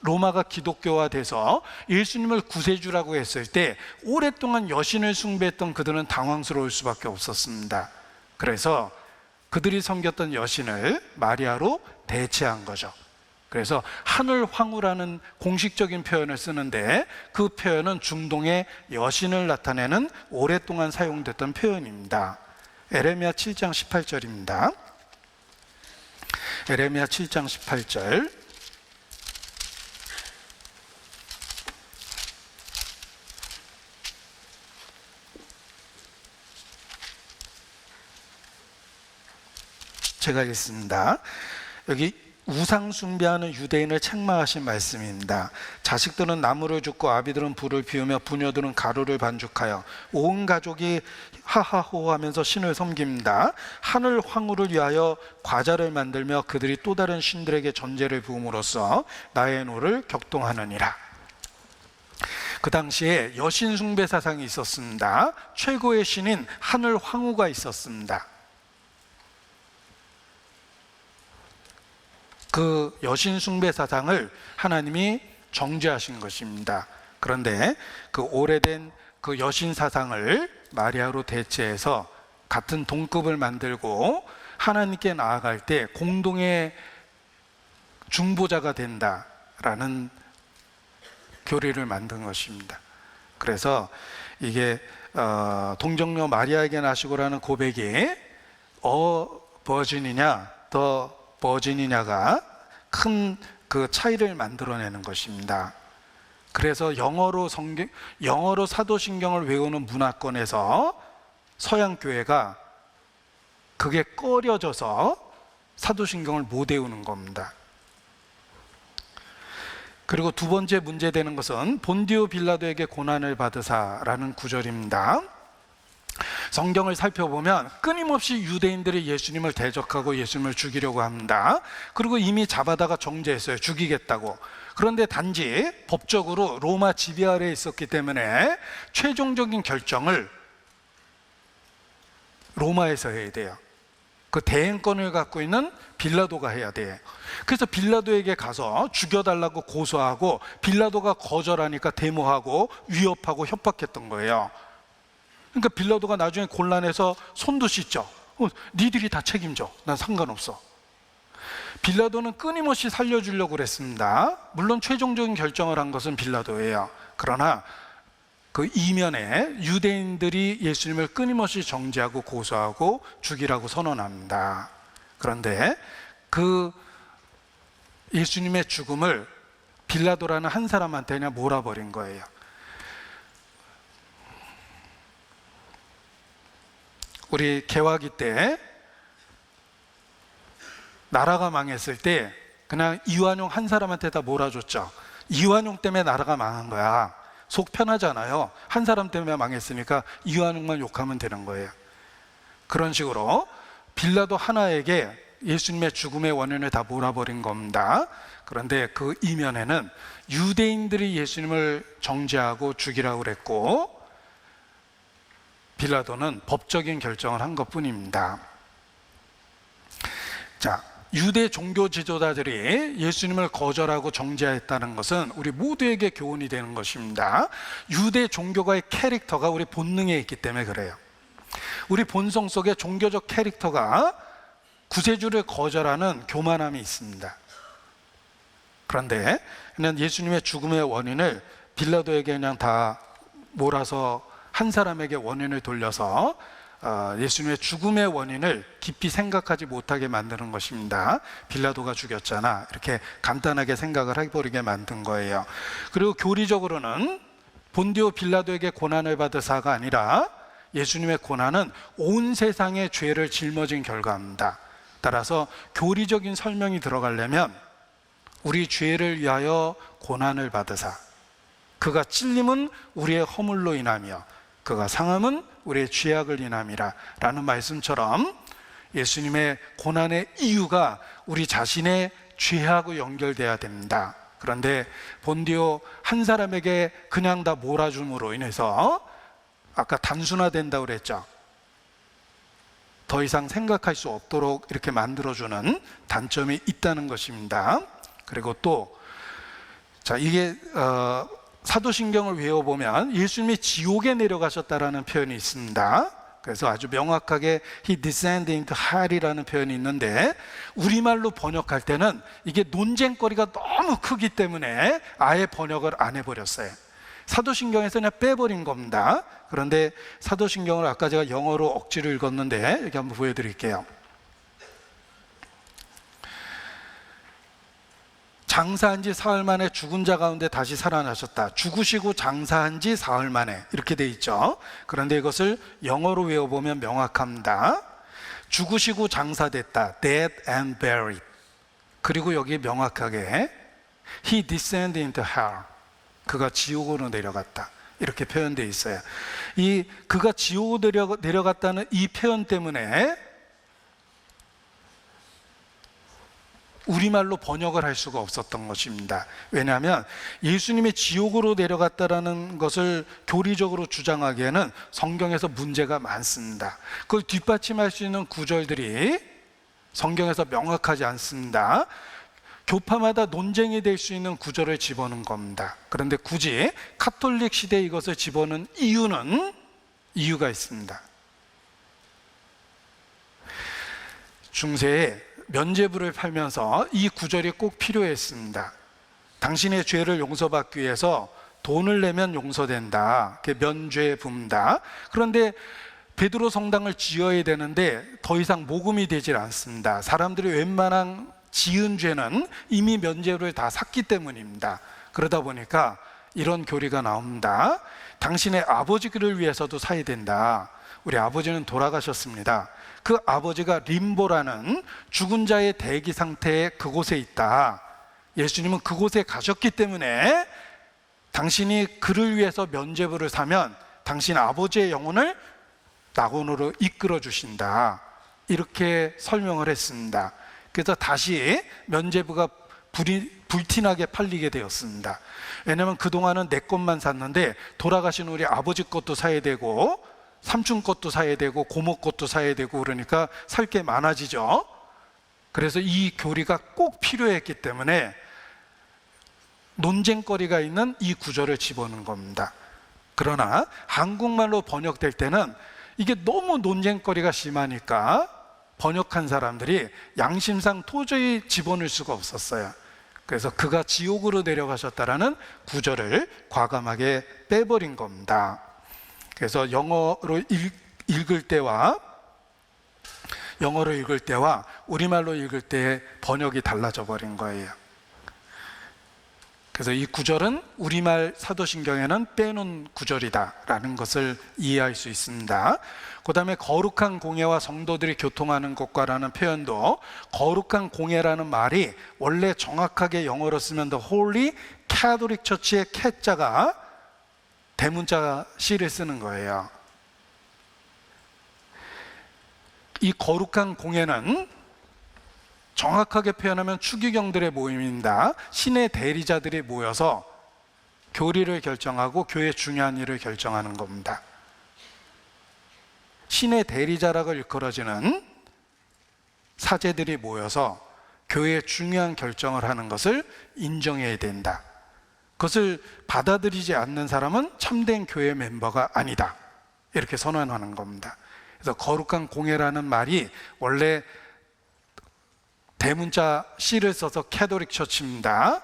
로마가 기독교화돼서 예수님을 구세주라고 했을 때 오랫동안 여신을 숭배했던 그들은 당황스러울 수밖에 없었습니다. 그래서 그들이 섬겼던 여신을 마리아로 대체한 거죠. 그래서 하늘 황후라는 공식적인 표현을 쓰는데 그 표현은 중동의 여신을 나타내는 오랫동안 사용됐던 표현입니다. 에레미야 7장 18절입니다. 에레미야 7장 18절. 제가 읽겠습니다. 여기 우상 숭배하는 유대인을 책망하신 말씀입니다. 자식들은 나무를 줍고 아비들은 불을 피우며 부녀들은 가루를 반죽하여 온 가족이 하하호 하면서 신을 섬깁니다. 하늘 황후를 위하여 과자를 만들며 그들이 또 다른 신들에게 전제를 부음으로써 나의 노를 격동하느니라. 그 당시에 여신 숭배 사상이 있었습니다. 최고의 신인 하늘 황후가 있었습니다. 그 여신 숭배 사상을 하나님이 정죄하신 것입니다. 그런데 그 오래된 그 여신 사상을 마리아로 대체해서 같은 동급을 만들고 하나님께 나아갈 때 공동의 중보자가 된다라는 교리를 만든 것입니다. 그래서 이게 동정녀 마리아에게 나시고라는 고백이 버진이냐 더 버진이냐가 큰 그 차이를 만들어내는 것입니다. 그래서 영어로 사도신경을 외우는 문화권에서 서양 교회가 그게 꺼려져서 사도신경을 못 외우는 겁니다. 그리고 두 번째 문제되는 것은 본디오 빌라도에게 고난을 받으사라는 구절입니다. 성경을 살펴보면 끊임없이 유대인들이 예수님을 대적하고 예수님을 죽이려고 합니다. 그리고 이미 잡아다가 정죄했어요. 죽이겠다고. 그런데 단지 법적으로 로마 지배 아래에 있었기 때문에 최종적인 결정을 로마에서 해야 돼요. 그 대행권을 갖고 있는 빌라도가 해야 돼. 그래서 빌라도에게 가서 죽여달라고 고소하고 빌라도가 거절하니까 데모하고 위협하고 협박했던 거예요. 그러니까 빌라도가 나중에 곤란해서 손도 씻죠. 니들이 다 책임져. 난 상관없어. 빌라도는 끊임없이 살려주려고 그랬습니다. 물론 최종적인 결정을 한 것은 빌라도예요. 그러나 그 이면에 유대인들이 예수님을 끊임없이 정죄하고 고소하고 죽이라고 선언합니다. 그런데 그 예수님의 죽음을 빌라도라는 한 사람한테 그냥 몰아버린 거예요. 우리 개화기 때 나라가 망했을 때 그냥 이완용 한 사람한테 다 몰아줬죠. 이완용 때문에 나라가 망한 거야. 속 편하잖아요. 한 사람 때문에 망했으니까 이완용만 욕하면 되는 거예요. 그런 식으로 빌라도 하나에게 예수님의 죽음의 원인을 다 몰아버린 겁니다. 그런데 그 이면에는 유대인들이 예수님을 정죄하고 죽이라고 그랬고 빌라도는 법적인 결정을 한 것뿐입니다. 자, 유대 종교 지도자들이 예수님을 거절하고 정죄했다는 것은 우리 모두에게 교훈이 되는 것입니다. 유대 종교가의 캐릭터가 우리 본능에 있기 때문에 그래요. 우리 본성 속에 종교적 캐릭터가 구세주를 거절하는 교만함이 있습니다. 그런데 그냥 예수님의 죽음의 원인을 빌라도에게 그냥 다 몰아서 한 사람에게 원인을 돌려서 예수님의 죽음의 원인을 깊이 생각하지 못하게 만드는 것입니다. 빌라도가 죽였잖아. 이렇게 간단하게 생각을 해버리게 만든 거예요. 그리고 교리적으로는 본디오 빌라도에게 고난을 받으사가 아니라 예수님의 고난은 온 세상의 죄를 짊어진 결과입니다. 따라서 교리적인 설명이 들어가려면 우리 죄를 위하여 고난을 받으사, 그가 찔림은 우리의 허물로 인하며 그가 상함은 우리의 죄악을 인함이라 라는 말씀처럼 예수님의 고난의 이유가 우리 자신의 죄하고 연결돼야 됩니다. 그런데 본디오 한 사람에게 그냥 다 몰아줌으로 인해서 아까 단순화된다고 그랬죠. 더 이상 생각할 수 없도록 이렇게 만들어주는 단점이 있다는 것입니다. 그리고 또 이게 사도신경을 외워보면 예수님이 지옥에 내려가셨다라는 표현이 있습니다. 그래서 아주 명확하게 He descended into hell이라는 표현이 있는데 우리말로 번역할 때는 이게 논쟁거리가 너무 크기 때문에 아예 번역을 안 해버렸어요. 사도신경에서 그냥 빼버린 겁니다. 그런데 사도신경을 아까 제가 영어로 억지로 읽었는데 여기 한번 보여드릴게요. 장사한 지 사흘 만에 죽은 자 가운데 다시 살아나셨다. 죽으시고 장사한 지 사흘 만에 이렇게 돼 있죠. 그런데 이것을 영어로 외워보면 명확합니다. 죽으시고 장사됐다. Dead and buried. 그리고 여기 명확하게 He descended into hell. 그가 지옥으로 내려갔다. 이렇게 표현되어 있어요. 이 그가 지옥으로 내려갔다는 이 표현 때문에 우리말로 번역을 할 수가 없었던 것입니다. 왜냐하면 예수님이 지옥으로 내려갔다라는 것을 교리적으로 주장하기에는 성경에서 문제가 많습니다. 그걸 뒷받침할 수 있는 구절들이 성경에서 명확하지 않습니다. 교파마다 논쟁이 될 수 있는 구절을 집어넣은 겁니다. 그런데 굳이 카톨릭 시대에 이것을 집어넣은 이유가 있습니다. 중세에 면죄부를 팔면서 이 구절이 꼭 필요했습니다. 당신의 죄를 용서받기 위해서 돈을 내면 용서된다. 면죄부입니다. 그런데 베드로 성당을 지어야 되는데 더 이상 모금이 되질 않습니다. 사람들이 웬만한 지은 죄는 이미 면죄부를 다 샀기 때문입니다. 그러다 보니까 이런 교리가 나옵니다. 당신의 아버지를 위해서도 사야 된다. 우리 아버지는 돌아가셨습니다. 그 아버지가 림보라는 죽은 자의 대기 상태에 그곳에 있다. 예수님은 그곳에 가셨기 때문에 당신이 그를 위해서 면죄부를 사면 당신 아버지의 영혼을 낙원으로 이끌어 주신다. 이렇게 설명을 했습니다. 그래서 다시 면죄부가 불티나게 팔리게 되었습니다. 왜냐하면 그동안은 내 것만 샀는데 돌아가신 우리 아버지 것도 사야 되고 삼촌 것도 사야 되고 고모 것도 사야 되고 그러니까 살 게 많아지죠. 그래서 이 교리가 꼭 필요했기 때문에 논쟁거리가 있는 이 구절을 집어넣은 겁니다. 그러나 한국말로 번역될 때는 이게 너무 논쟁거리가 심하니까 번역한 사람들이 양심상 도저히 집어넣을 수가 없었어요. 그래서 그가 지옥으로 내려가셨다라는 구절을 과감하게 빼버린 겁니다. 그래서 영어로 읽을 때와 우리말로 읽을 때의 번역이 달라져 버린 거예요. 그래서 이 구절은 우리말 사도신경에는 빼놓은 구절이다라는 것을 이해할 수 있습니다. 그 다음에 거룩한 공예와 성도들이 교통하는 것과라는 표현도 거룩한 공예라는 말이 원래 정확하게 영어로 쓰면 The Holy Catholic Church의 캐자가 대문자 C를 쓰는 거예요. 이 거룩한 공예는 정확하게 표현하면 추기경들의 모임입니다. 신의 대리자들이 모여서 교리를 결정하고 교회의 중요한 일을 결정하는 겁니다. 신의 대리자라고 일컬어지는 사제들이 모여서 교회의 중요한 결정을 하는 것을 인정해야 된다. 그것을 받아들이지 않는 사람은 참된 교회 멤버가 아니다. 이렇게 선언하는 겁니다. 그래서 거룩한 공예라는 말이 원래 대문자 C를 써서 캐톨릭 처치입니다.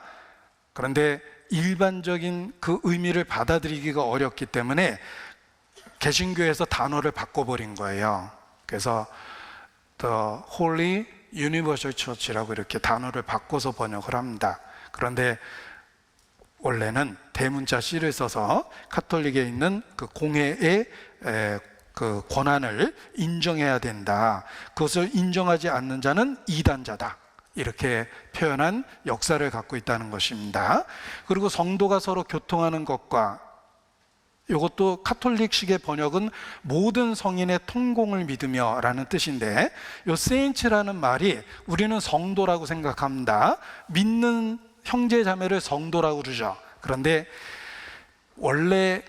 그런데 일반적인 그 의미를 받아들이기가 어렵기 때문에 개신교에서 단어를 바꿔버린 거예요. 그래서 The Holy Universal Church라고 이렇게 단어를 바꿔서 번역을 합니다. 그런데 원래는 대문자 C를 써서 카톨릭에 있는 그 공예의 그 권한을 인정해야 된다. 그것을 인정하지 않는 자는 이단자다. 이렇게 표현한 역사를 갖고 있다는 것입니다. 그리고 성도가 서로 교통하는 것과 이것도 카톨릭식의 번역은 모든 성인의 통공을 믿으며 라는 뜻인데 이 saints라는 말이 우리는 성도라고 생각합니다. 믿는 형제 자매를 성도라고 그러죠. 그런데 원래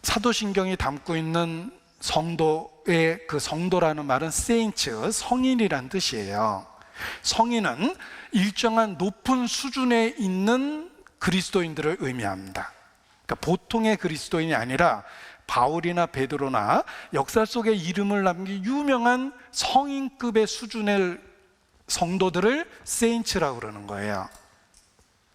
사도신경이 담고 있는 성도의 그 성도라는 말은 saints, 성인이란 뜻이에요. 성인은 일정한 높은 수준에 있는 그리스도인들을 의미합니다. 그러니까 보통의 그리스도인이 아니라 바울이나 베드로나 역사 속에 이름을 남긴 유명한 성인급의 수준의 성도들을 saints라고 그러는 거예요.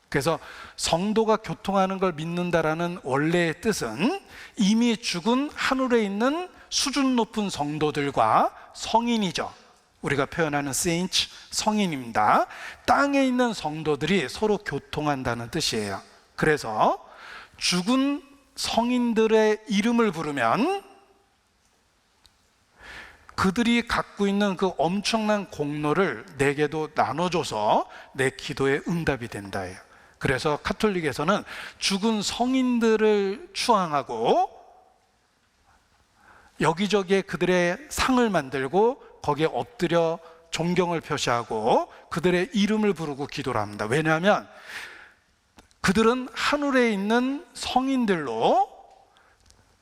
그래서 성도가 교통하는 걸 믿는다라는 원래의 뜻은 이미 죽은 하늘에 있는 수준 높은 성도들과 성인이죠. 우리가 표현하는 saints, 성인입니다. 땅에 있는 성도들이 서로 교통한다는 뜻이에요. 그래서 죽은 성인들의 이름을 부르면 그들이 갖고 있는 그 엄청난 공로를 내게도 나눠줘서 내 기도에 응답이 된다예요. 그래서 가톨릭에서는 죽은 성인들을 추앙하고 여기저기에 그들의 상을 만들고 거기에 엎드려 존경을 표시하고 그들의 이름을 부르고 기도를 합니다. 왜냐하면 그들은 하늘에 있는 성인들로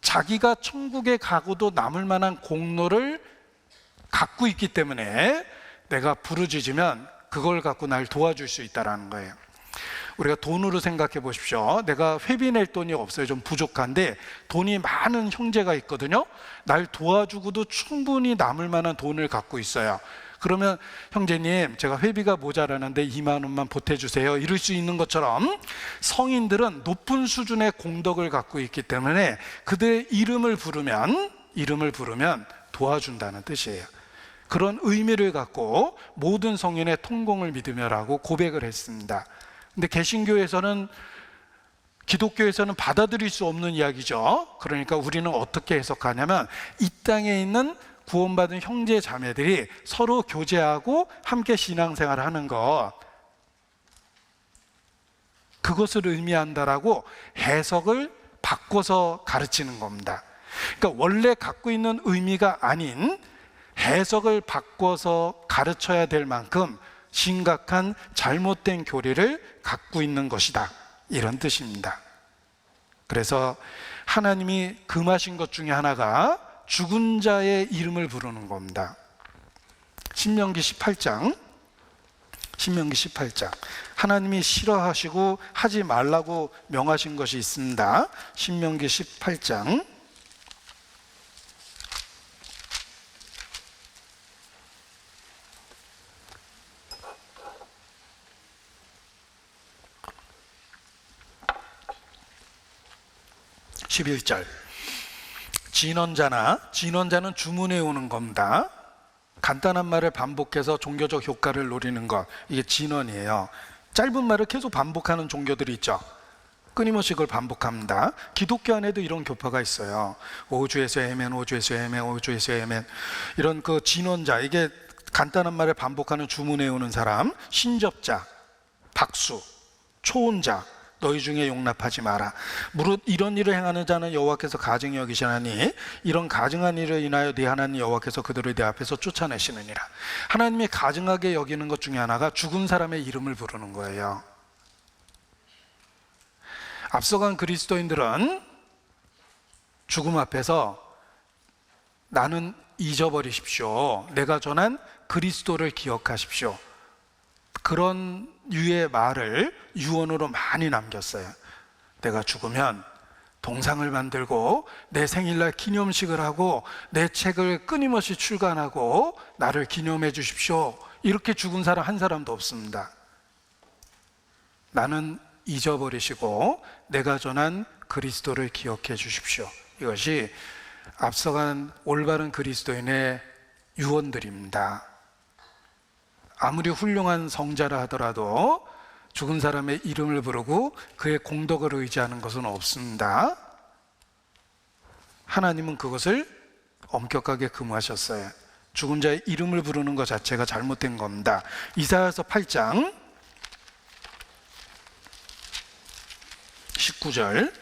자기가 천국에 가고도 남을 만한 공로를 갖고 있기 때문에 내가 부르짖으면 그걸 갖고 날 도와줄 수 있다는 거예요. 우리가 돈으로 생각해 보십시오. 내가 회비 낼 돈이 없어요. 좀 부족한데 돈이 많은 형제가 있거든요. 날 도와주고도 충분히 남을 만한 돈을 갖고 있어요. 그러면 형제님, 제가 회비가 모자라는데 2만 원만 보태주세요, 이럴 수 있는 것처럼 성인들은 높은 수준의 공덕을 갖고 있기 때문에 그들의 이름을 부르면 도와준다는 뜻이에요. 그런 의미를 갖고 모든 성인의 통공을 믿으며라고 고백을 했습니다. 근데 개신교에서는, 기독교에서는 받아들일 수 없는 이야기죠. 그러니까 우리는 어떻게 해석하냐면 이 땅에 있는 구원받은 형제 자매들이 서로 교제하고 함께 신앙생활을 하는 것, 그것을 의미한다라고 해석을 바꿔서 가르치는 겁니다. 그러니까 원래 갖고 있는 의미가 아닌 해석을 바꿔서 가르쳐야 될 만큼 심각한 잘못된 교리를 갖고 있는 것이다, 이런 뜻입니다. 그래서 하나님이 금하신 것 중에 하나가 죽은 자의 이름을 부르는 겁니다. 신명기 18장 하나님이 싫어하시고 하지 말라고 명하신 것이 있습니다. 신명기 18장 11절. 진언자는 주문해 오는 겁니다. 간단한 말을 반복해서 종교적 효과를 노리는 것, 이게 진언이에요. 짧은 말을 계속 반복하는 종교들이 있죠. 끊임없이 그걸 반복합니다. 기독교 안에도 이런 교파가 있어요. 오주에서 아멘, 오주에서 아멘, 오주에서 아멘. 이런 그 진언자, 이게 간단한 말을 반복하는 주문해 오는 사람, 신접자, 박수, 초혼자, 너희 중에 용납하지 마라. 무릇 이런 일을 행하는 자는 여호와께서 가증히 여기시나니 이런 가증한 일을 인하여 네 하나님 여호와께서 그들을 네 앞에서 쫓아내시느니라. 하나님이 가증하게 여기는 것 중에 하나가 죽은 사람의 이름을 부르는 거예요. 앞서간 그리스도인들은 죽음 앞에서 나는 잊어버리십시오, 내가 전한 그리스도를 기억하십시오, 그런 유의 말을 유언으로 많이 남겼어요. 내가 죽으면 동상을 만들고 내 생일날 기념식을 하고 내 책을 끊임없이 출간하고 나를 기념해 주십시오, 이렇게 죽은 사람 한 사람도 없습니다. 나는 잊어버리시고 내가 전한 그리스도를 기억해 주십시오. 이것이 앞서간 올바른 그리스도인의 유언들입니다. 아무리 훌륭한 성자라 하더라도 죽은 사람의 이름을 부르고 그의 공덕을 의지하는 것은 없습니다. 하나님은 그것을 엄격하게 금하셨어요. 죽은 자의 이름을 부르는 것 자체가 잘못된 겁니다. 이사야서 8장 19절.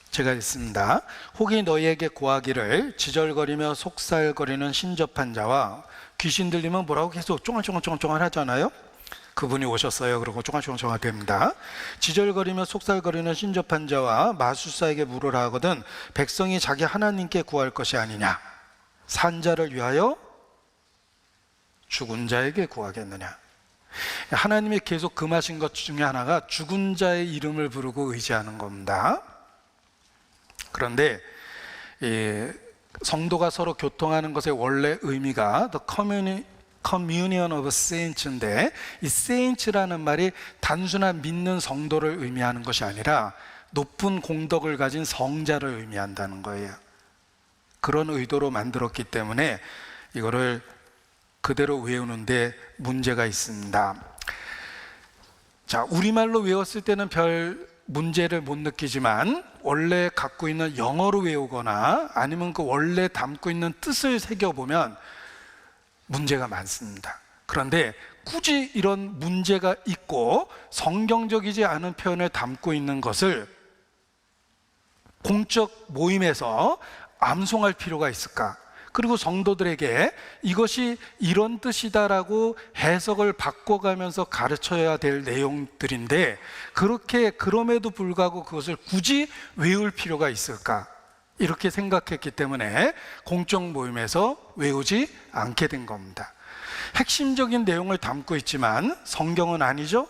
제가 읽습니다. 혹이 너희에게 고하기를 지절거리며 속살거리는 신접한 자와, 귀신 들리면 뭐라고 계속 쫑알쫑알 하잖아요. 그분이 오셨어요. 그러고 쫑알쫑알 됩니다. 지절거리며 속살거리는 신접한 자와 마술사에게 물으라 하거든 백성이 자기 하나님께 구할 것이 아니냐, 산자를 위하여 죽은 자에게 구하겠느냐. 하나님이 계속 금하신 것 중에 하나가 죽은 자의 이름을 부르고 의지하는 겁니다. 그런데 성도가 서로 교통하는 것의 원래 의미가 The Communion of Saints인데, 이 Saints라는 말이 단순한 믿는 성도를 의미하는 것이 아니라 높은 공덕을 가진 성자를 의미한다는 거예요. 그런 의도로 만들었기 때문에 이거를 그대로 외우는데 문제가 있습니다. 자, 우리말로 외웠을 때는 별 문제를 못 느끼지만 원래 갖고 있는 영어로 외우거나 아니면 그 원래 담고 있는 뜻을 새겨보면 문제가 많습니다. 그런데 굳이 이런 문제가 있고 성경적이지 않은 표현을 담고 있는 것을 공적 모임에서 암송할 필요가 있을까? 그리고 성도들에게 이것이 이런 뜻이다라고 해석을 바꿔가면서 가르쳐야 될 내용들인데 그렇게 그럼에도 불구하고 그것을 굳이 외울 필요가 있을까? 이렇게 생각했기 때문에 공적 모임에서 외우지 않게 된 겁니다. 핵심적인 내용을 담고 있지만 성경은 아니죠?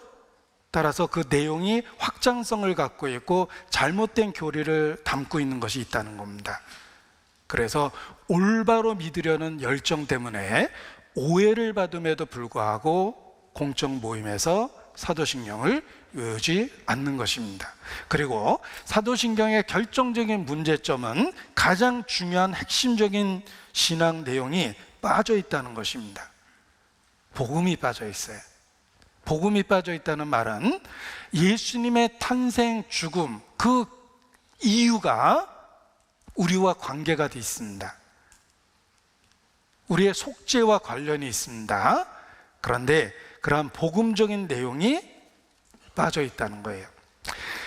따라서 그 내용이 확장성을 갖고 있고 잘못된 교리를 담고 있는 것이 있다는 겁니다. 그래서 올바로 믿으려는 열정 때문에 오해를 받음에도 불구하고 공적 모임에서 사도신경을 외우지 않는 것입니다. 그리고 사도신경의 결정적인 문제점은 가장 중요한 핵심적인 신앙 내용이 빠져 있다는 것입니다. 복음이 빠져 있어요. 복음이 빠져 있다는 말은 예수님의 탄생, 죽음, 그 이유가 우리와 관계가 되어 있습니다. 우리의 속죄와 관련이 있습니다. 그런데 그러한 복음적인 내용이 빠져 있다는 거예요.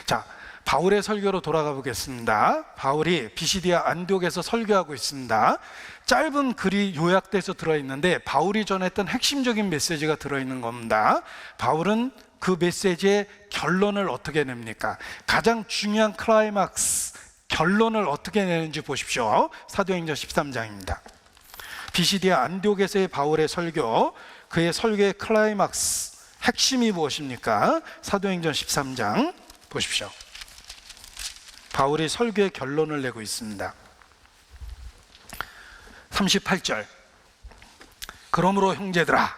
자, 바울의 설교로 돌아가 보겠습니다. 바울이 비시디아 안디옥에서 설교하고 있습니다. 짧은 글이 요약돼서 들어있는데 바울이 전했던 핵심적인 메시지가 들어있는 겁니다. 바울은 그 메시지의 결론을 어떻게 냅니까? 가장 중요한 클라이막스, 결론을 어떻게 내는지 보십시오. 사도행전 13장입니다. 비시디아 안디옥에서의 바울의 설교, 그의 설교의 클라이막스, 핵심이 무엇입니까? 사도행전 13장 보십시오. 바울이 설교의 결론을 내고 있습니다. 38절. 그러므로 형제들아,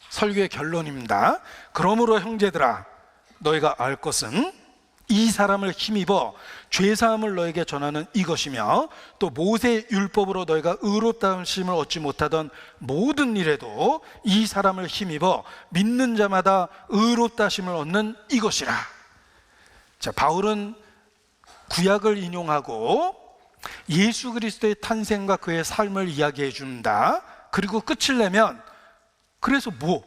설교의 결론입니다. 그러므로 형제들아, 너희가 알 것은 이 사람을 힘입어 죄사함을 너에게 전하는 이것이며 또 모세의 율법으로 너희가 의롭다 하심을 얻지 못하던 모든 일에도 이 사람을 힘입어 믿는 자마다 의롭다 하심을 얻는 이것이라. 자, 바울은 구약을 인용하고 예수 그리스도의 탄생과 그의 삶을 이야기해 줍니다. 그리고 끝을 내면 그래서 뭐?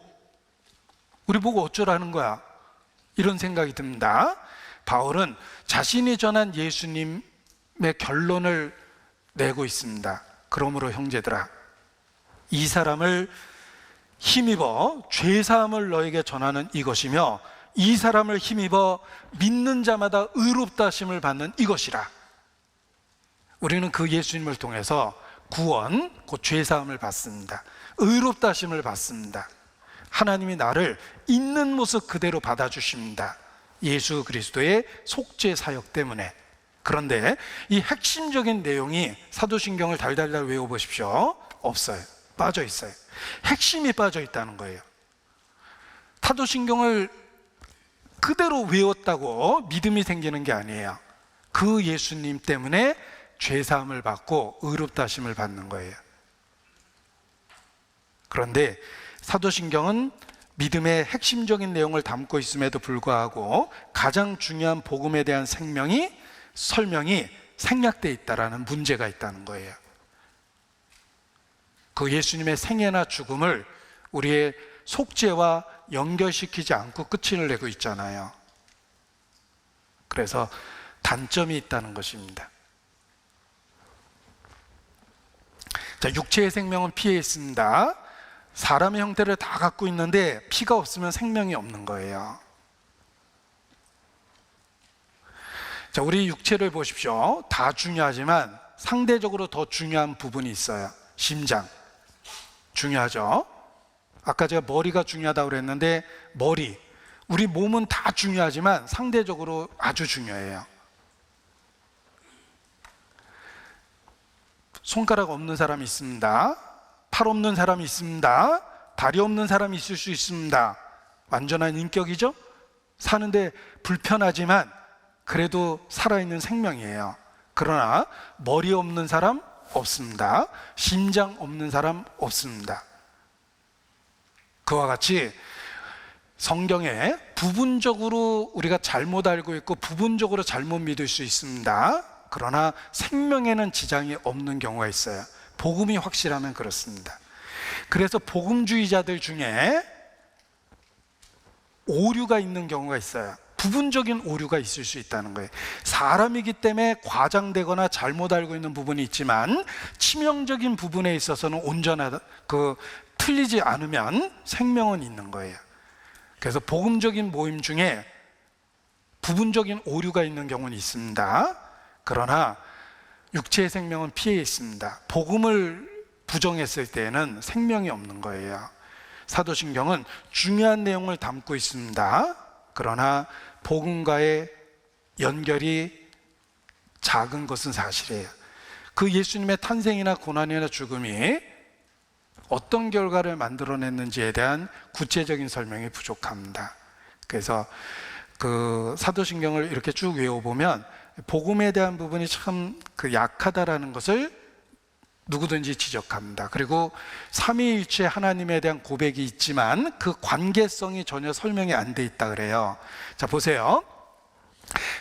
우리 보고 어쩌라는 거야? 이런 생각이 듭니다. 바울은 자신이 전한 예수님의 결론을 내고 있습니다. 그러므로 형제들아, 이 사람을 힘입어 죄사함을 너에게 전하는 이것이며 이 사람을 힘입어 믿는 자마다 의롭다 하심을 받는 이것이라. 우리는 그 예수님을 통해서 구원, 곧 죄사함을 받습니다. 의롭다 하심을 받습니다. 하나님이 나를 있는 모습 그대로 받아주십니다. 예수 그리스도의 속죄 사역 때문에. 그런데 이 핵심적인 내용이 사도신경을 달달달 외워보십시오. 없어요. 빠져 있어요. 핵심이 빠져 있다는 거예요. 사도신경을 그대로 외웠다고 믿음이 생기는 게 아니에요. 그 예수님 때문에 죄사함을 받고 의롭다 하심을 받는 거예요. 그런데 사도신경은 믿음의 핵심적인 내용을 담고 있음에도 불구하고 가장 중요한 복음에 대한 설명이 생략되어 있다는 문제가 있다는 거예요. 그 예수님의 생애나 죽음을 우리의 속죄와 연결시키지 않고 끝을 내고 있잖아요. 그래서 단점이 있다는 것입니다. 자, 육체의 생명은 피에 있습니다. 사람의 형태를 다 갖고 있는데 피가 없으면 생명이 없는 거예요. 자, 우리 육체를 보십시오. 다 중요하지만 상대적으로 더 중요한 부분이 있어요. 심장. 중요하죠? 아까 제가 머리가 중요하다고 그랬는데 머리. 우리 몸은 다 중요하지만 상대적으로 아주 중요해요. 손가락 없는 사람이 있습니다. 팔 없는 사람이 있습니다. 다리 없는 사람이 있을 수 있습니다. 완전한 인격이죠? 사는데 불편하지만 그래도 살아있는 생명이에요. 그러나 머리 없는 사람 없습니다. 심장 없는 사람 없습니다. 그와 같이 성경에 부분적으로 우리가 잘못 알고 있고 부분적으로 잘못 믿을 수 있습니다. 그러나 생명에는 지장이 없는 경우가 있어요. 복음이 확실하면 그렇습니다. 그래서 복음주의자들 중에 오류가 있는 경우가 있어요. 부분적인 오류가 있을 수 있다는 거예요. 사람이기 때문에 과장되거나 잘못 알고 있는 부분이 있지만 치명적인 부분에 있어서는 온전하다, 틀리지 않으면 생명은 있는 거예요. 그래서 복음적인 모임 중에 부분적인 오류가 있는 경우는 있습니다. 그러나 육체의 생명은 피해 있습니다. 복음을 부정했을 때에는 생명이 없는 거예요. 사도신경은 중요한 내용을 담고 있습니다. 그러나 복음과의 연결이 작은 것은 사실이에요. 그 예수님의 탄생이나 고난이나 죽음이 어떤 결과를 만들어냈는지에 대한 구체적인 설명이 부족합니다. 그래서 그 사도신경을 이렇게 쭉 외워보면 복음에 대한 부분이 참 약하다라는 것을 누구든지 지적합니다. 그리고 삼위일체 하나님에 대한 고백이 있지만 그 관계성이 전혀 설명이 안 돼 있다 그래요. 자, 보세요.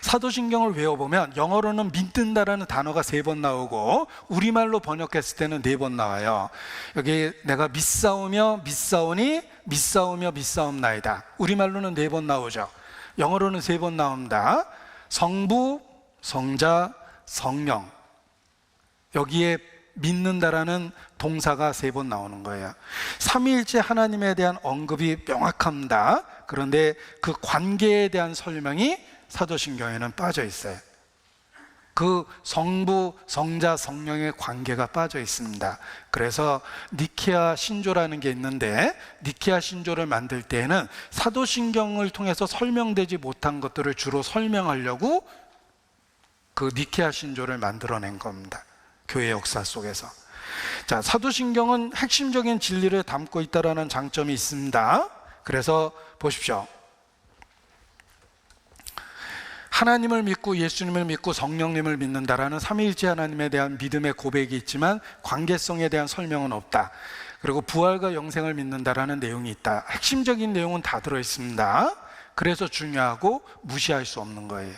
사도신경을 외워보면 영어로는 믿는다라는 단어가 3번 나오고 우리말로 번역했을 때는 4번 나와요. 여기 내가 믿사오며 믿사오니 믿사오며 믿사옵나이다. 우리말로는 4번 나오죠. 영어로는 3번 나옵니다. 성부, 성자, 성령. 여기에 믿는다라는 동사가 3번 나오는 거예요. 삼위일체 하나님에 대한 언급이 명확합니다. 그런데 그 관계에 대한 설명이 사도신경에는 빠져 있어요. 그 성부, 성자, 성령의 관계가 빠져 있습니다. 그래서 니케아 신조라는 게 있는데 니케아 신조를 만들 때에는 사도신경을 통해서 설명되지 못한 것들을 주로 설명하려고 그 니케아 신조를 만들어낸 겁니다. 교회 역사 속에서. 자, 사도신경은 핵심적인 진리를 담고 있다는 장점이 있습니다. 그래서 보십시오. 하나님을 믿고 예수님을 믿고 성령님을 믿는다라는 삼위일체 하나님에 대한 믿음의 고백이 있지만 관계성에 대한 설명은 없다. 그리고 부활과 영생을 믿는다라는 내용이 있다. 핵심적인 내용은 다 들어있습니다. 그래서 중요하고 무시할 수 없는 거예요.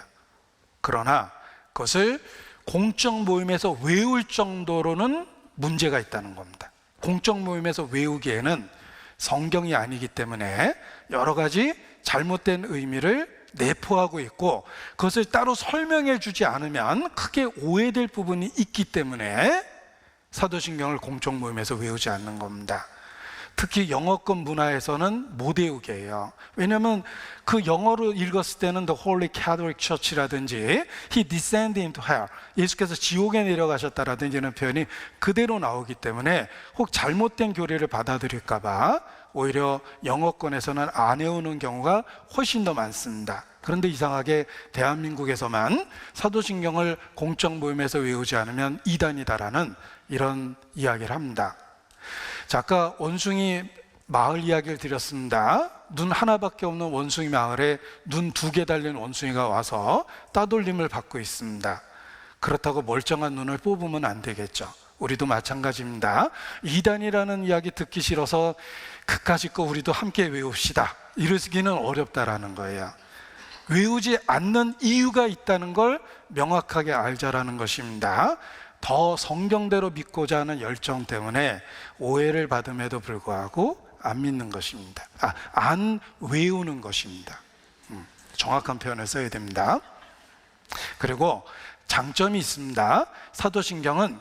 그러나 그것을 공적 모임에서 외울 정도로는 문제가 있다는 겁니다. 공적 모임에서 외우기에는 성경이 아니기 때문에 여러 가지 잘못된 의미를 내포하고 있고 그것을 따로 설명해 주지 않으면 크게 오해될 부분이 있기 때문에 사도신경을 공적 모임에서 외우지 않는 겁니다. 특히 영어권 문화에서는 못 외우게 해요. 왜냐하면 그 영어로 읽었을 때는 The Holy Catholic Church라든지 He descended into hell, 예수께서 지옥에 내려가셨다라든지 이런 표현이 그대로 나오기 때문에 혹 잘못된 교리를 받아들일까 봐 오히려 영어권에서는 안 외우는 경우가 훨씬 더 많습니다. 그런데 이상하게 대한민국에서만 사도신경을 공적 모임에서 외우지 않으면 이단이다라는 이런 이야기를 합니다. 자, 아까 원숭이 마을 이야기를 드렸습니다. 눈 하나밖에 없는 원숭이 마을에 눈 2개 달린 원숭이가 와서 따돌림을 받고 있습니다. 그렇다고 멀쩡한 눈을 뽑으면 안 되겠죠. 우리도 마찬가지입니다. 이단이라는 이야기 듣기 싫어서 그까짓 거 우리도 함께 외웁시다 이러기는 어렵다라는 거예요. 외우지 않는 이유가 있다는 걸 명확하게 알자라는 것입니다. 더 성경대로 믿고자 하는 열정 때문에 오해를 받음에도 불구하고 안 믿는 것입니다. 안 외우는 것입니다. 정확한 표현을 써야 됩니다. 그리고 장점이 있습니다. 사도신경은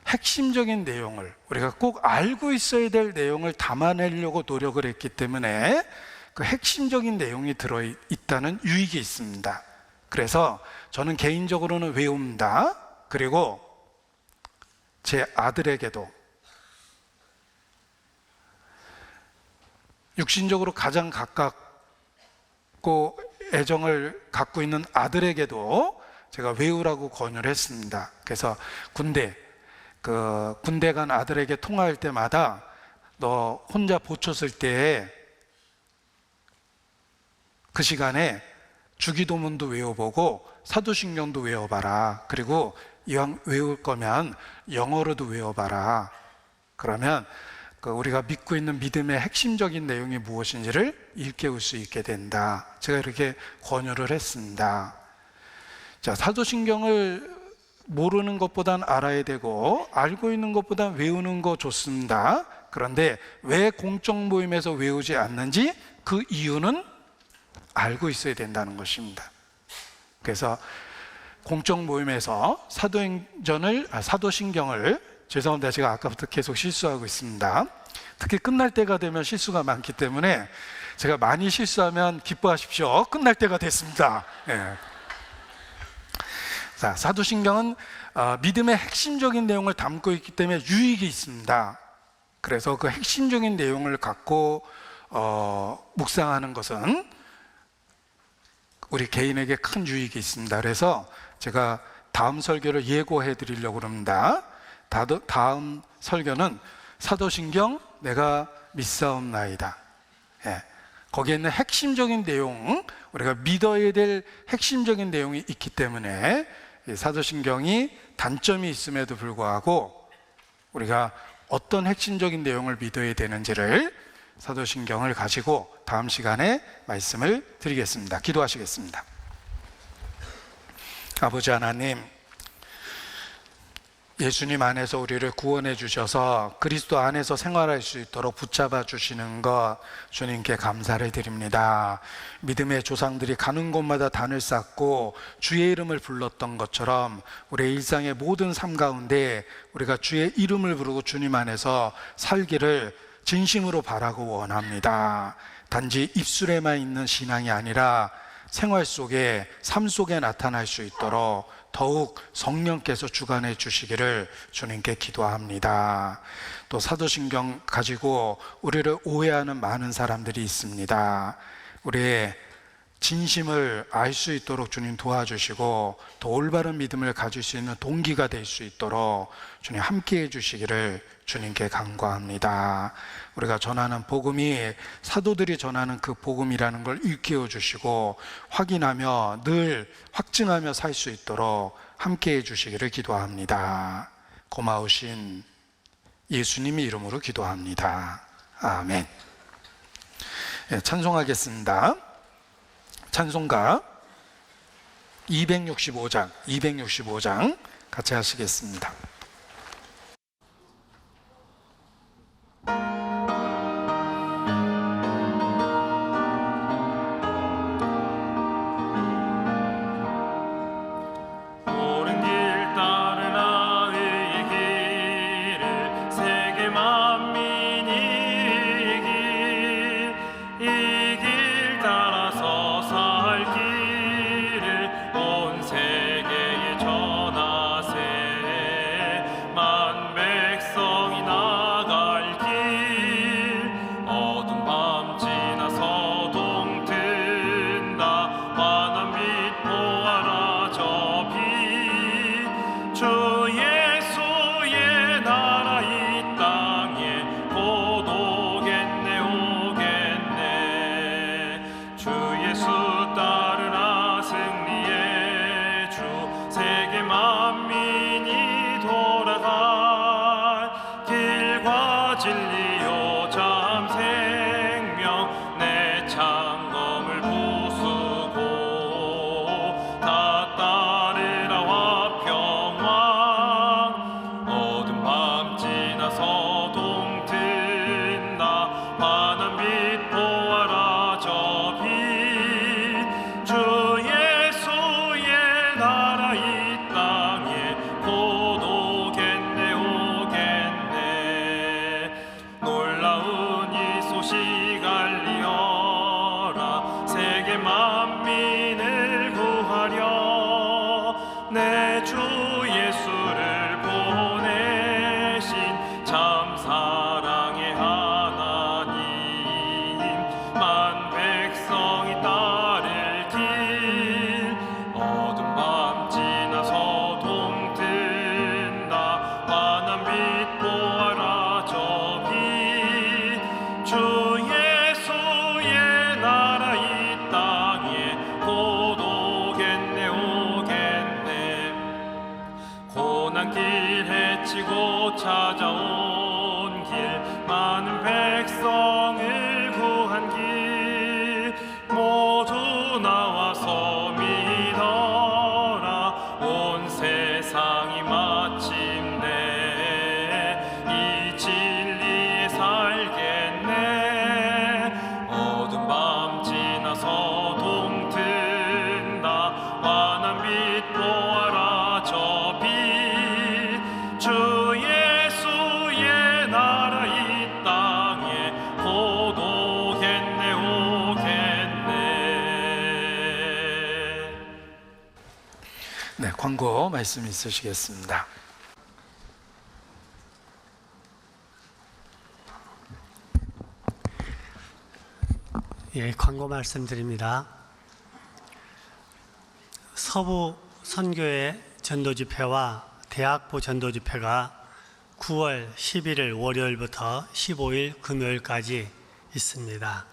핵심적인 내용을, 우리가 꼭 알고 있어야 될 내용을 담아내려고 노력을 했기 때문에 그 핵심적인 내용이 들어있다는 유익이 있습니다. 그래서 저는 개인적으로는 외웁니다. 그리고 제 아들에게도, 육신적으로 가장 가깝고 애정을 갖고 있는 아들에게도 제가 외우라고 권유를 했습니다. 그래서 군대 간 아들에게 통화할 때마다 너 혼자 보쳤을 때 그 시간에 주기도문도 외워보고 사도신경도 외워봐라. 그리고 이왕 외울 거면 영어로도 외워봐라. 그러면 우리가 믿고 있는 믿음의 핵심적인 내용이 무엇인지를 일깨울 수 있게 된다. 제가 이렇게 권유를 했습니다. 자, 사도신경을 모르는 것보단 알아야 되고 알고 있는 것보단 외우는 거 좋습니다. 그런데 왜 공적 모임에서 외우지 않는지 그 이유는 알고 있어야 된다는 것입니다. 그래서 공적 모임에서 사도신경을 죄송합니다. 제가 아까부터 계속 실수하고 있습니다. 특히 끝날 때가 되면 실수가 많기 때문에 제가 많이 실수하면 기뻐하십시오. 끝날 때가 됐습니다. 네. 자, 사도신경은 믿음의 핵심적인 내용을 담고 있기 때문에 유익이 있습니다. 그래서 그 핵심적인 내용을 갖고 묵상하는 것은 우리 개인에게 큰 유익이 있습니다. 그래서 제가 다음 설교를 예고해 드리려고 합니다. 다음 설교는 사도신경 내가 믿사옵나이다. 예. 거기에 있는 핵심적인 내용, 우리가 믿어야 될 핵심적인 내용이 있기 때문에 이 사도신경이 단점이 있음에도 불구하고 우리가 어떤 핵심적인 내용을 믿어야 되는지를 사도신경을 가지고 다음 시간에 말씀을 드리겠습니다. 기도하시겠습니다. 아버지 하나님, 예수님 안에서 우리를 구원해 주셔서 그리스도 안에서 생활할 수 있도록 붙잡아 주시는 것 주님께 감사를 드립니다. 믿음의 조상들이 가는 곳마다 단을 쌓고 주의 이름을 불렀던 것처럼 우리의 일상의 모든 삶 가운데 우리가 주의 이름을 부르고 주님 안에서 살기를 진심으로 바라고 원합니다. 단지 입술에만 있는 신앙이 아니라 생활 속에, 삶 속에 나타날 수 있도록 더욱 성령께서 주관해 주시기를 주님께 기도합니다. 또 사도신경 가지고 우리를 오해하는 많은 사람들이 있습니다. 우리의 진심을 알 수 있도록 주님 도와주시고 더 올바른 믿음을 가질 수 있는 동기가 될 수 있도록 주님 함께해 주시기를 주님께 간구합니다. 우리가 전하는 복음이 사도들이 전하는 그 복음이라는 걸 일깨워 주시고 확인하며 늘 확증하며 살 수 있도록 함께해 주시기를 기도합니다. 고마우신 예수님의 이름으로 기도합니다. 아멘. 네, 찬송하겠습니다. 찬송가 265장 같이 하시겠습니다. 찾아온 길 많은 광고 말씀 있으시겠습니다. 예, 광고 말씀드립니다. 서부 선교회 전도집회와 대학부 전도집회가 9월 11일 월요일부터 15일 금요일까지 있습니다.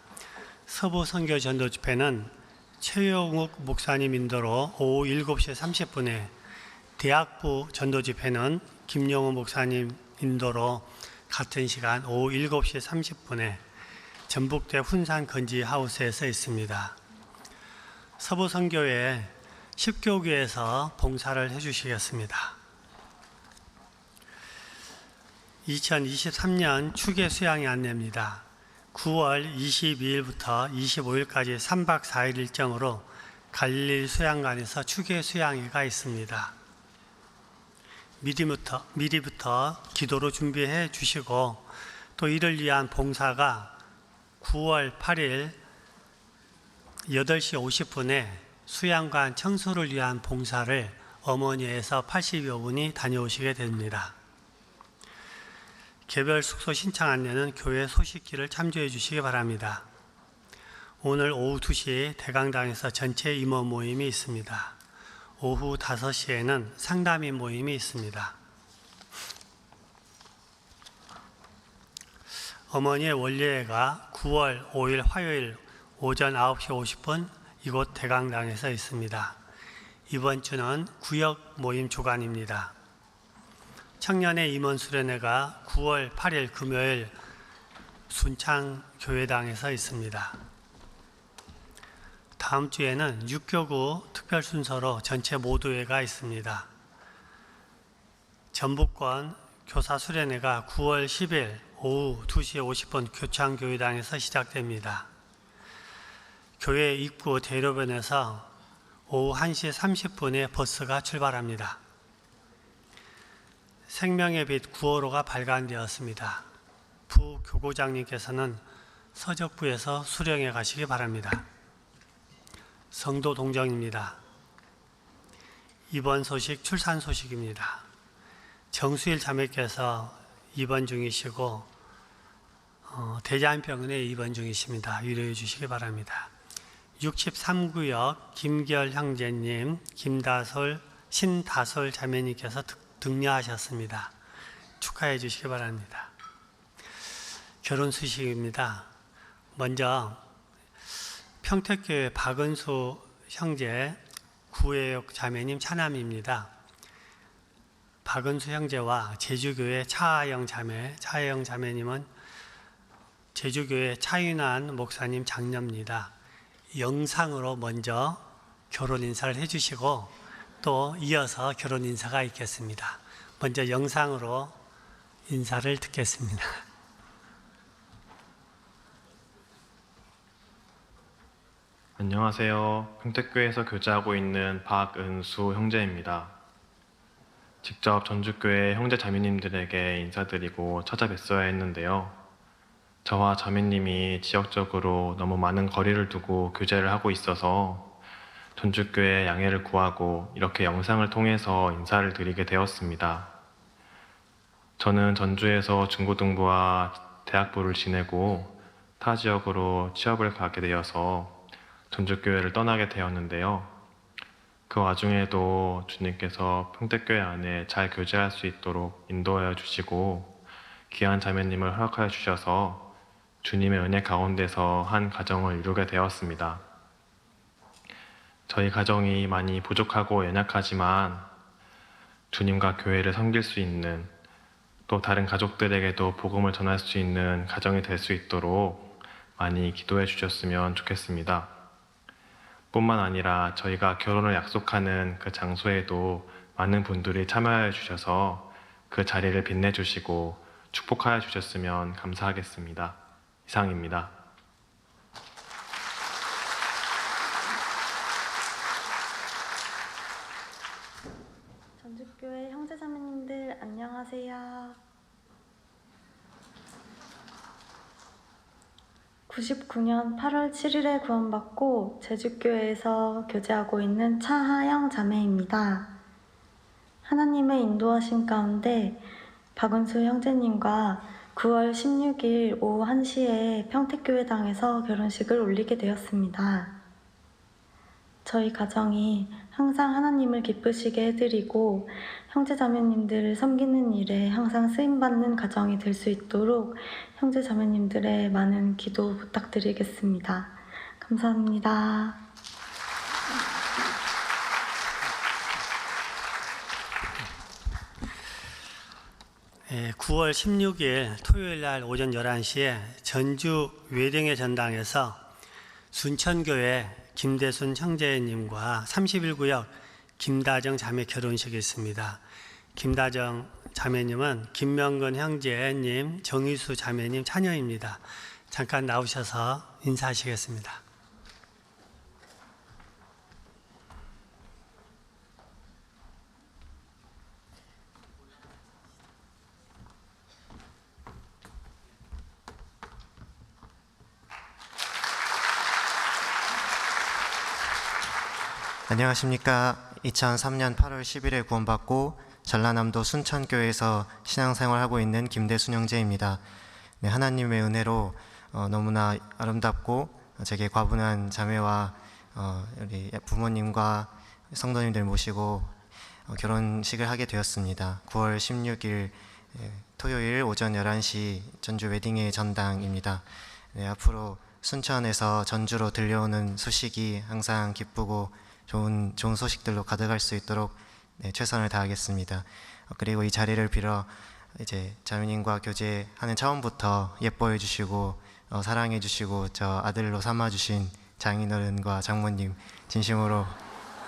서부 선교 전도집회는 최영욱 목사님 인도로 오후 7시 30분에, 대학부 전도집회는 김영호 목사님 인도로 같은 시간 오후 7시 30분에 전북대 훈산 건지 하우스에서 있습니다. 서부 선교회 10교구에서 봉사를 해주시겠습니다. 2023년 추계 수양의 안내입니다. 9월 22일부터 25일까지 3박 4일 일정으로 갈릴리 수양관에서 추계 수양회가 있습니다. 미리부터 기도로 준비해 주시고, 또 이를 위한 봉사가 9월 8일 8시 50분에 수양관 청소를 위한 봉사를 어머니에서 80여 분이 다녀오시게 됩니다. 개별 숙소 신청 안내는 교회 소식지를 참조해 주시기 바랍니다. 오늘 오후 2시 대강당에서 전체 임원 모임이 있습니다. 오후 5시에는 상담인 모임이 있습니다. 어머니의 원례회가 9월 5일 화요일 오전 9시 50분 이곳 대강당에서 있습니다. 이번 주는 구역 모임 주간입니다. 청년의 임원 수련회가 9월 8일 금요일 순창교회당에서 있습니다. 다음 주에는 6교구 특별 순서로 전체 모두회가 있습니다. 전북권 교사 수련회가 9월 10일 오후 2시 50분 교창교회당에서 시작됩니다. 교회 입구 대로변에서 오후 1시 30분에 버스가 출발합니다. 생명의 빛 9호로가 발간되었습니다. 부교구장님께서는 서적부에서 수령해 가시기 바랍니다. 성도 동정입니다. 입원 소식, 출산 소식입니다. 정수일 자매께서 입원 중이시고 대장병원에 입원 중이십니다. 위로해 주시기 바랍니다. 63구역 김결 형제님, 신다솔 자매님께서 등려하셨습니다. 축하해 주시기 바랍니다. 결혼 소식입니다. 먼저 평택교회 박은수 형제 구혜역 자매님 차남입니다. 박은수 형제와 제주교회 차하영 자매님은 제주교회 차윤환 목사님 장녀입니다. 영상으로 먼저 결혼 인사를 해주시고 또 이어서 결혼 인사가 있겠습니다. 먼저 영상으로 인사를 듣겠습니다. 안녕하세요. 평택교회에서 교제하고 있는 박은수 형제입니다. 직접 전주교회 형제 자매님들에게 인사드리고 찾아뵀어야 했는데요. 저와 자매님이 지역적으로 너무 많은 거리를 두고 교제를 하고 있어서 전주교회 양해를 구하고 이렇게 영상을 통해서 인사를 드리게 되었습니다. 저는 전주에서 중고등부와 대학부를 지내고 타 지역으로 취업을 가게 되어서 전주교회를 떠나게 되었는데요. 그 와중에도 주님께서 평택교회 안에 잘 교제할 수 있도록 인도하여 주시고 귀한 자매님을 허락하여 주셔서 주님의 은혜 가운데서 한 가정을 이루게 되었습니다. 저희 가정이 많이 부족하고 연약하지만 주님과 교회를 섬길 수 있는, 또 다른 가족들에게도 복음을 전할 수 있는 가정이 될 수 있도록 많이 기도해 주셨으면 좋겠습니다. 뿐만 아니라 저희가 결혼을 약속하는 그 장소에도 많은 분들이 참여해 주셔서 그 자리를 빛내주시고 축복하여 주셨으면 감사하겠습니다. 이상입니다. 전주교회 형제자매님들 안녕하세요. 99년 8월 7일에 구원받고 제주교회에서 교제하고 있는 차하영 자매입니다. 하나님의 인도하심 가운데 박은수 형제님과 9월 16일 오후 1시에 평택교회당에서 결혼식을 올리게 되었습니다. 저희 가정이 항상 하나님을 기쁘시게 해드리고 형제자매님들을 섬기는 일에 항상 쓰임받는 가정이 될 수 있도록 형제자매님들의 많은 기도 부탁드리겠습니다. 감사합니다. 예, 9월 16일 토요일 날 오전 11시에 전주 웨딩의 전당에서 순천교회 김대순 형제님과 31구역 김다정 자매 결혼식이 있습니다. 김다정 자매님은 김명근 형제님, 정희수 자매님 자녀입니다. 잠깐 나오셔서 인사하시겠습니다. 안녕하십니까. 2003년 8월 10일에 구원받고 전라남도 순천교회에서 신앙생활하고 있는 김대순 형제입니다. 네, 하나님의 은혜로 너무나 아름답고 제게 과분한 자매와 우리 부모님과 성도님들 모시고 결혼식을 하게 되었습니다. 9월 16일 토요일 오전 11시 전주 웨딩의 전당입니다. 네, 앞으로 순천에서 전주로 들려오는 소식이 항상 기쁘고 좋은 소식들로 가득할 수 있도록 최선을 다하겠습니다. 그리고 이 자리를 빌어 이제 자매님과 교제하는 처음부터 예뻐해 주시고 사랑해 주시고 저 아들로 삼아 주신 장인어른과 장모님 진심으로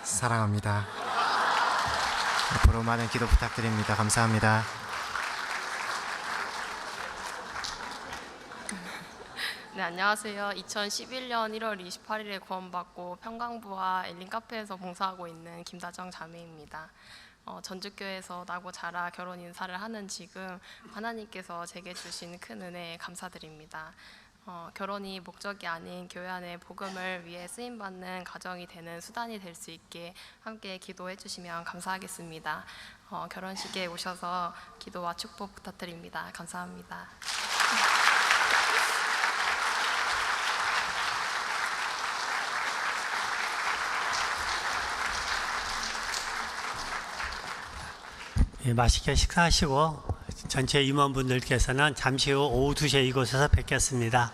사랑합니다. 앞으로 많은 기도 부탁드립니다. 감사합니다. 네, 안녕하세요. 2011년 1월 28일에 구원받고 평강부와 엘린카페에서 봉사하고 있는 김다정 자매입니다. 전주교회에서 나고 자라 결혼 인사를 하는 지금 하나님께서 제게 주신 큰 은혜에 감사드립니다. 결혼이 목적이 아닌 교회 안의 복음을 위해 쓰임받는 가정이 되는 수단이 될 수 있게 함께 기도해 주시면 감사하겠습니다. 결혼식에 오셔서 기도와 축복 부탁드립니다. 감사합니다. 예, 맛있게 식사하시고 전체 임원분들께서는 잠시 후 오후 2시에 이곳에서 뵙겠습니다.